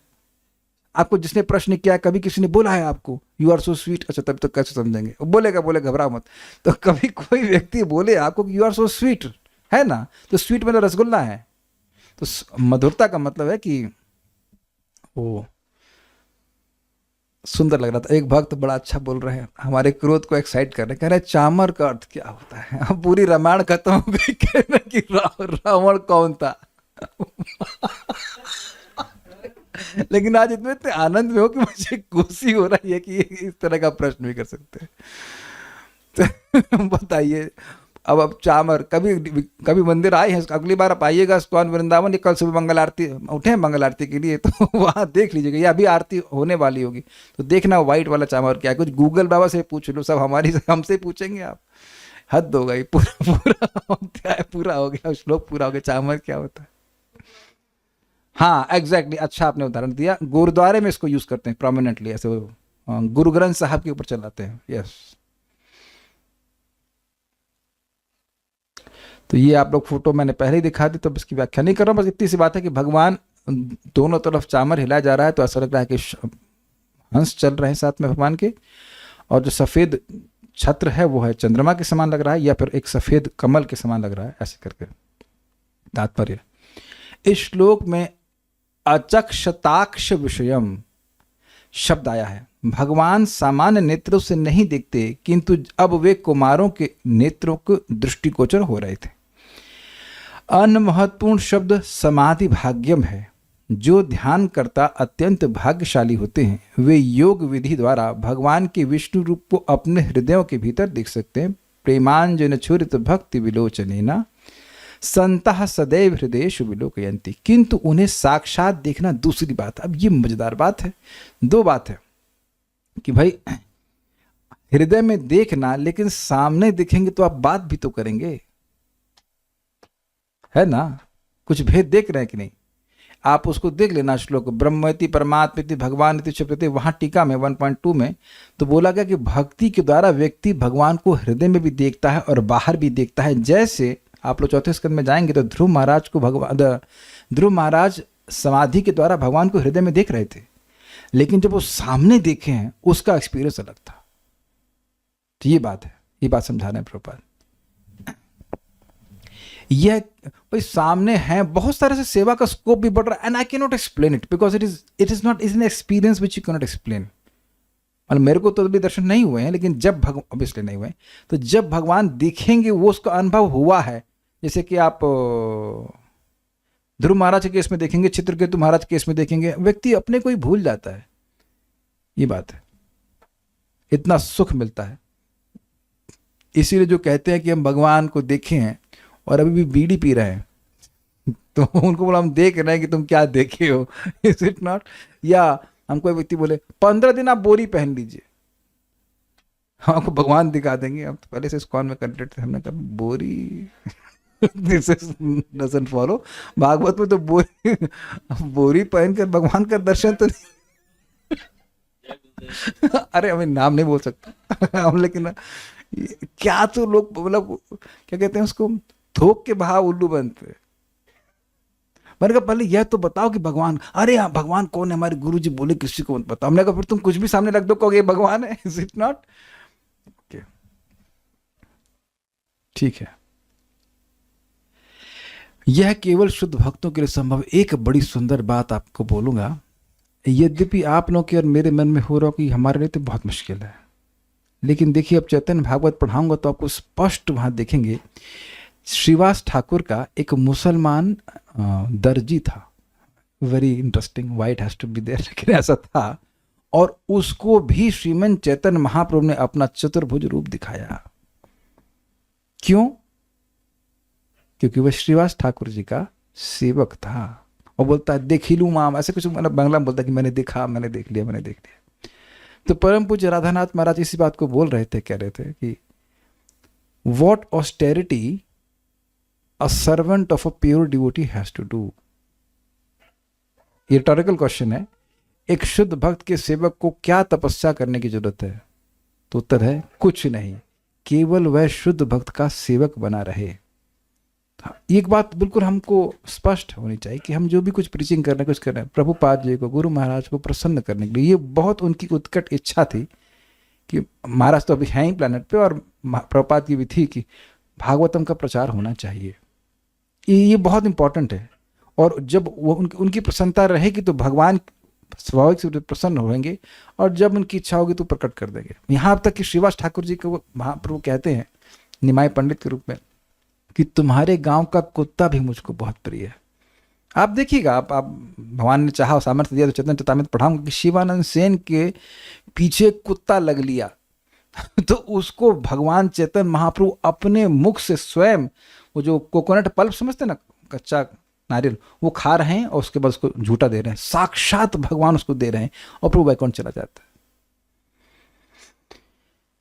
आपको जिसने प्रश्न किया, कभी किसी ने बोला है आपको यू आर सो स्वीट? अच्छा, तब तो कैसे समझेंगे? बोलेगा, घबराओ मत। तो कभी कोई व्यक्ति बोले आपको यू आर सो स्वीट, है ना, तो स्वीट मतलब रसगुल्ला है। तो मधुरता का मतलब है कि वो सुंदर लग रहा था। एक भक्त बड़ा अच्छा बोल रहे हैं, हमारे क्रोध को एक्साइट कर रहे हैं, कह रहे हैं चामर का अर्थ क्या होता है? अब पूरी रामायण खत्म हो गई, कह रहे कि रावण कौन था? लेकिन आज इतने आनंद में हो कि मुझे खुशी हो रही है कि इस तरह का प्रश्न भी कर सकते हैं। तो बताइए, अब चामर कभी मंदिर आए हैं? अगली बार आप आइएगा इस्कॉन वृंदावन, ये कल सुबह मंगल आरती उठे हैं मंगल आरती के लिए, तो वहाँ देख लीजिएगा, या अभी आरती होने वाली होगी, तो देखना व्हाइट वाला चामर क्या है। कुछ गूगल बाबा से पूछ लो, सब हमसे पूछेंगे आप, हद हो गई। पूरा हो गया, श्लोक पूरा हो गया, चामर क्या होता है। हाँ एग्जैक्टली, अच्छा आपने उदाहरण दिया, गुरुद्वारे में इसको यूज करते हैं प्रोमिनेंटली, ऐसे गुरु ग्रंथ साहब के ऊपर चलाते हैं। यस, तो ये आप लोग फोटो मैंने पहले ही दिखा दी, तो इसकी व्याख्या नहीं कर रहा हूँ, बस इतनी सी बात है कि भगवान दोनों तरफ चामर हिलाया जा रहा है, तो ऐसा लग रहा है कि हंस चल रहे हैं साथ में भगवान के, और जो सफेद छत्र है वो है चंद्रमा के समान लग रहा है, या फिर एक सफेद कमल के समान लग रहा है, ऐसे करके तात्पर्य। इस श्लोक में अचक्षताक्ष विषयम शब्द आया है। भगवान सामान्य नेत्रों से नहीं दिखते, किंतु अब वे कुमारों के नेत्रों को दृष्टिगोचर हो रहे थे। अन्य महत्वपूर्ण शब्द समाधि भाग्यम है। जो ध्यान करता अत्यंत भाग्यशाली होते हैं, वे योग विधि द्वारा भगवान के विष्णु रूप को अपने हृदयों के भीतर देख सकते हैं। प्रेमांजन छुरित भक्ति विलोचनेना संतः सदैव हृदयेषु विलोकयन्ति। किंतु उन्हें साक्षात देखना दूसरी बात। अब ये मजेदार बात है, दो बात है कि भाई हृदय में देखना, लेकिन सामने दिखेंगे तो आप बात भी तो करेंगे, है ना? कुछ भेद देख रहे हैं कि नहीं? आप उसको देख लेना श्लोक, ब्रह्मेति परमात्मेति भगवान इति शब्दते, वहां टीका में 1.2 में तो बोला गया कि भक्ति के द्वारा व्यक्ति भगवान को हृदय में भी देखता है और बाहर भी देखता है। जैसे आप लोग चौथे स्कंद में जाएंगे तो ध्रुव महाराज समाधि के द्वारा भगवान को हृदय में देख रहे थे, लेकिन जब वो सामने देखे हैं उसका एक्सपीरियंस अलग था। तो ये बात है, ये बात समझा रहे हैं प्रभुपाद। यह भाई सामने है, बहुत सारे से सेवा का स्कोप भी बढ़ रहा है, and I can not explain it because it is not is an experience which you can not explain. मतलब मेरे को तो अभी दर्शन नहीं हुए हैं, लेकिन जब ऑब्वियसली नहीं हुए, तो जब भगवान दिखेंगे वो उसका अनुभव हुआ है। जैसे कि आप ध्रुव महाराज के केस में देखेंगे, चित्रकेतु महाराज के केस में देखेंगे, व्यक्ति अपने को ही भूल जाता है। ये बात है, इतना सुख मिलता है। इसीलिए जो कहते हैं कि हम भगवान को देखे हैं और अभी भी बीड़ी पी रहे हैं, तो उनको बोला हम देख रहे हैं कि तुम क्या देखे हो, इज इट नॉट? या हमको एक व्यक्ति बोले 15 दिन आप बोरी पहन लीजिए, हम आपको भगवान दिखा देंगे। हम तो पहले से इस्कॉन में कंटेंट थे, हमने कहा बोरी दिस इज डजंट फॉलो। भागवत में तो बोरी पहनकर भगवान का दर्शन तो नहीं। अरे हमें नाम नहीं बोल सकता हम, लेकिन क्या तो लोग मतलब क्या कहते हैं उसको, थोक के भाव उल्लू बनते हैं। मैंने कहा पहले यह तो बताओ कि भगवान, अरे हाँ भगवान कौन है, हमारे गुरुजी बोले किसी को मत बताओ। हमने कहा फिर तुम कुछ भी सामने रख दो, कहोगे भगवान है, इज इट नॉट? ठीक है, यह केवल शुद्ध भक्तों के लिए संभव। एक बड़ी सुंदर बात आपको बोलूंगा, यद्यपि आप लोगों के और मेरे मन में हो रहा हो कि हमारे लिए तो बहुत मुश्किल है, लेकिन देखिए अब चैतन्य भागवत पढ़ाऊंगा तो आपको स्पष्ट वहां देखेंगे। श्रीवास ठाकुर का एक मुसलमान दर्जी था, very interesting, white has to be there, लेकिन ऐसा था, और उसको भी श्रीमन चैतन्य महाप्रभु ने अपना चतुर्भुज रूप दिखाया। क्यों? क्योंकि वह श्रीवास ठाकुर जी का सेवक था। और बोलता है देखिलू माम, ऐसे कुछ मतलब बांग्ला में बोलता है कि मैंने देखा, मैंने देख लिया, मैंने देख लिया। तो परम पूज्य राधानाथ महाराज इसी बात को बोल रहे थे, कह रहे थे कि what austerity a servant of a pure devotee has to do। ये रिटोरिकल क्वेश्चन है, एक शुद्ध भक्त के सेवक को क्या तपस्या करने की जरूरत है? तो उत्तर है कुछ नहीं, केवल वह शुद्ध भक्त का सेवक बना रहे। एक बात बिल्कुल हमको स्पष्ट होनी चाहिए कि हम जो भी कुछ प्रीचिंग कर रहे हैं, कुछ कर रहे हैं, प्रभुपाद जी को, गुरु महाराज को प्रसन्न करने के लिए, ये बहुत उनकी उत्कट इच्छा थी कि महाराज तो अभी हैं ही प्लेनेट पे, और प्रभुपाद की भी थी कि भागवतम का प्रचार होना चाहिए। ये बहुत इंपॉर्टेंट है। और जब वो उनकी प्रसन्नता रहेगी तो भगवान स्वाभाविक से प्रसन्न होंगे, और जब उनकी इच्छा होगी तो प्रकट कर देंगे। यहाँ तक कि श्रीवास ठाकुर जी को महाप्रभु कहते हैं निमाय पंडित के रूप में कि तुम्हारे गांव का कुत्ता भी मुझको बहुत प्रिय है। आप देखिएगा, आप भगवान ने चाहा, सामर्थ्य दिया तो चैतन्य चेतामृत पढ़ाऊंगा कि शिवानंद सेन के पीछे कुत्ता लग लिया तो उसको भगवान चैतन्य महाप्रभु अपने मुख से स्वयं, वो जो कोकोनट पल्प समझते ना, कच्चा नारियल, वो खा रहे हैं और उसके बाद उसको झूठा दे रहे हैं, साक्षात भगवान उसको दे रहे हैं, और प्रभु वैकुंठ चला जाता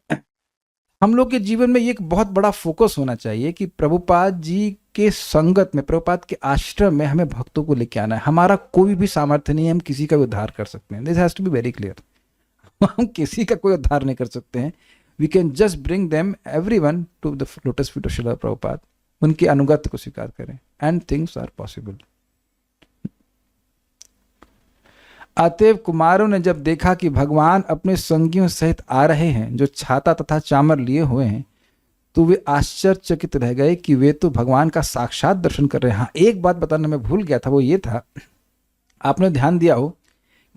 है। हम लोग के जीवन में एक बहुत बड़ा फोकस होना चाहिए कि प्रभुपाद जी के संगत में, प्रभुपाद के आश्रम में हमें भक्तों को लेके आना है। हमारा कोई भी सामर्थ्य नहीं है हम किसी का भी उद्धार कर सकते हैं, this has to be very clear. हम किसी का कोई उद्धार नहीं कर सकते हैं। We can just bring them everyone to the lotus feet of Srila Prabhupada, उनके अनुगत्य को स्वीकार करें, एंड थिंग्स आर पॉसिबल। अतएव कुमारों ने जब देखा कि भगवान अपने संगियों सहित आ रहे हैं जो छाता तथा चामर लिए हुए हैं, तो वे आश्चर्यचकित रह गए कि वे तो भगवान का साक्षात दर्शन कर रहे हैं। हाँ, एक बात बताना मैं भूल गया था, वो ये था, आपने ध्यान दिया हो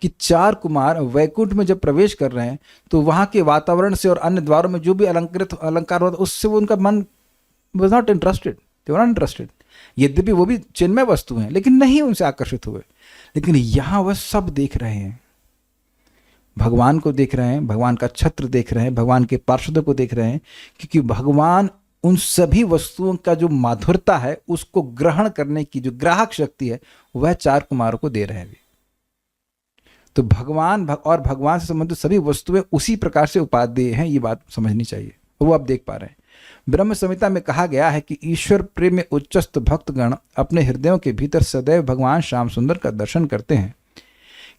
कि 4 कुमार वैकुंठ में जब प्रवेश कर रहे हैं तो वहां के वातावरण से और अन्य द्वारों में जो भी अलंकार होता उससे वो उनका मन was not interested, they were not interested। यद्यपि वो भी चिन्मय वस्तु हैं, लेकिन नहीं उनसे आकर्षित हुए। लेकिन यहाँ वह सब देख रहे हैं, भगवान को देख रहे हैं, भगवान का छत्र देख रहे हैं, भगवान के पार्षदों को देख रहे हैं, क्योंकि भगवान उन सभी वस्तुओं का जो माधुरता है उसको ग्रहण करने की जो ग्राहक शक्ति है वह 4 कुमारों को दे रहे हैं। तो भगवान और भगवान से संबंधित सभी वस्तुएं उसी प्रकार से उपादेय हैं, ये बात समझनी चाहिए। वो आप देख पा रहे हैं। ब्रह्म संहिता में कहा गया है कि ईश्वर प्रेम में उच्चस्थ भक्तगण अपने हृदयों के भीतर सदैव भगवान श्याम सुंदर का दर्शन करते हैं,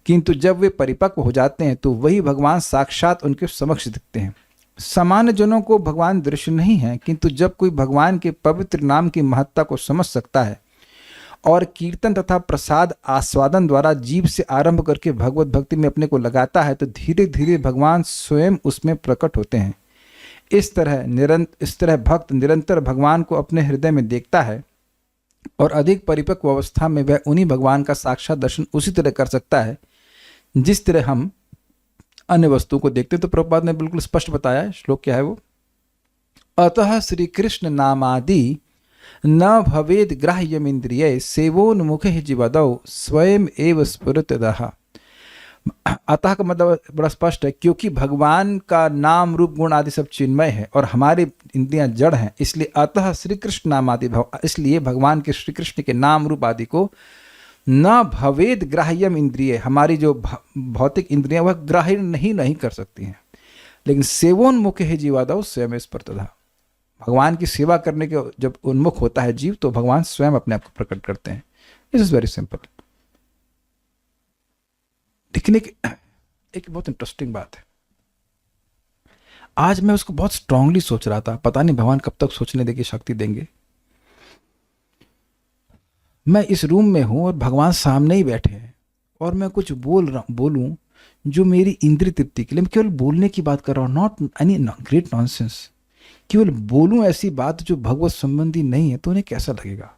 किंतु जब वे परिपक्व हो जाते हैं तो वही भगवान साक्षात उनके समक्ष दिखते हैं। सामान्य जनों को भगवान दृश्य नहीं है, किंतु जब कोई भगवान के पवित्र नाम की महत्ता को समझ सकता है और कीर्तन तथा प्रसाद आस्वादन द्वारा जीव से आरंभ करके भगवत भक्ति में अपने को लगाता है तो धीरे धीरे भगवान स्वयं उसमें प्रकट होते हैं। इस तरह भक्त निरंतर भगवान को अपने हृदय में देखता है और अधिक परिपक्व अवस्था में वह उन्हीं भगवान का साक्षात दर्शन उसी तरह कर सकता है जिस तरह हम अन्य वस्तुओं को देखते हैं। तो प्रभुपाद ने बिल्कुल स्पष्ट बताया है। श्लोक क्या है वो? अतः श्री कृष्ण नामादि न भवेद ग्राह्यमिंद्रिय सेवोन्मुखे जीवदौ स्वयं एव स्फुरतः। अतः का मतलब बड़ा स्पष्ट है, क्योंकि भगवान का नाम रूप गुण आदि सब चिन्मय है और हमारे इंद्रियां जड़ हैं, इसलिए अतः श्री कृष्ण नाम आदि इसलिए भगवान के श्री कृष्ण के नाम रूप आदि को न भवेद ग्राह्यम इंद्रिय, हमारी जो भौतिक इंद्रियां वह ग्राह्य नहीं कर सकती हैं, लेकिन सेवोन्मुख है जीवादौ स्वयं स्फुरतः। भगवान की सेवा करने के जब उन्मुख होता है जीव तो भगवान स्वयं अपने आप को प्रकट करते हैं। This is very simple. लेकिन एक बहुत इंटरेस्टिंग बात है, आज मैं उसको बहुत स्ट्रांगली सोच रहा था, पता नहीं भगवान कब तक सोचने देगी शक्ति देंगे। मैं इस रूम में हूं और भगवान सामने ही बैठे हैं और मैं कुछ बोलूं जो मेरी इंद्रिय तृप्ति के लिए, मैं केवल बोलने की बात कर रहा हूं, नॉट एनी ग्रेट नॉनसेंस, केवल बोलूं ऐसी बात जो भगवत संबंधी नहीं है, तो उन्हें कैसा लगेगा?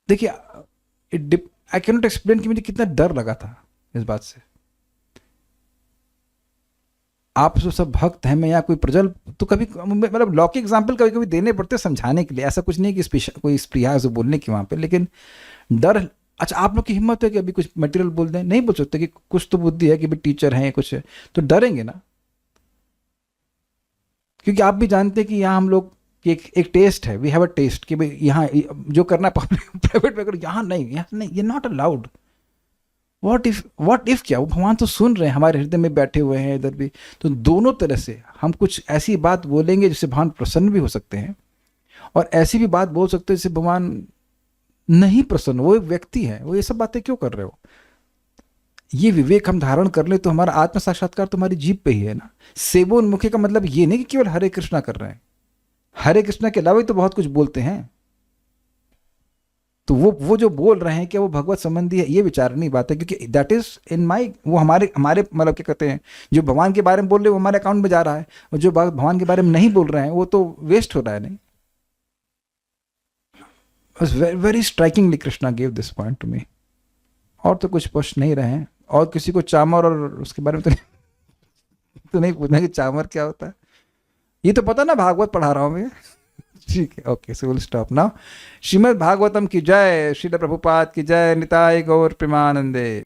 देखिए, आई कैन नॉट एक्सप्लेन कि मुझे कितना डर लगा था इस बात से। आप जो सब भक्त हैं, मैं यहाँ कोई प्रजल, तो कभी मतलब लौकिक एग्जाम्पल कभी कभी देने पड़ते समझाने के लिए, ऐसा कुछ नहीं कि कोई स्प्रिया है बोलने की वहाँ पे, लेकिन डर। अच्छा, आप लोग की हिम्मत है कि अभी कुछ मटेरियल बोल दें? नहीं बोल सकते कि कुछ तो बुद्धि है कि भाई टीचर हैं कुछ है, तो डरेंगे ना, क्योंकि आप भी जानते हैं कि यहाँ हम लोग कि एक टेस्ट है, वी हैव अ टेस्ट कि भाई यहाँ जो करना पब्लिक प्राइवेट में करो, यहाँ नहीं, ये नॉट अलाउड। व्हाट इफ क्या, वो भगवान तो सुन रहे हैं, हमारे हृदय में बैठे हुए हैं इधर भी, तो दोनों तरह से हम कुछ ऐसी बात बोलेंगे जिससे भगवान प्रसन्न भी हो सकते हैं और ऐसी भी बात बोल सकते हैं जिससे भगवान नहीं प्रसन्न। वो एक व्यक्ति है, वो ये सब बातें क्यों कर रहे हो? ये विवेक हम धारण कर ले तो हमारा आत्म साक्षात्कार तो हमारी जीभ पे ही है ना। सेवोन्मुखे का मतलब ये नहीं कि केवल हरे कृष्णा कर रहे हैं, हरे कृष्णा के अलावा ही तो बहुत कुछ बोलते हैं। तो वो जो बोल रहे हैं क्या वो भगवत संबंधी है, ये विचारनी बात है, क्योंकि दैट इज इन माई, वो हमारे मतलब क्या कहते हैं, जो भगवान के बारे में बोल रहे हैं वो हमारे अकाउंट में जा रहा है, और जो भगवान के बारे में नहीं बोल रहे हैं वो तो वेस्ट हो रहा है। नहीं, very strikingly Krishna give this point to me. और तो कुछ पूछ नहीं रहे हैं, और किसी को चामर और उसके बारे में तो नहीं पूछना कि चामर क्या होता है, ये तो पता ना, भागवत पढ़ा रहा हूं मैं। ठीक है, okay, so will stop now. Shrimad Bhagavatam की जय, श्रील प्रभुपाद की जय, निताय गौर प्रेमानंदे।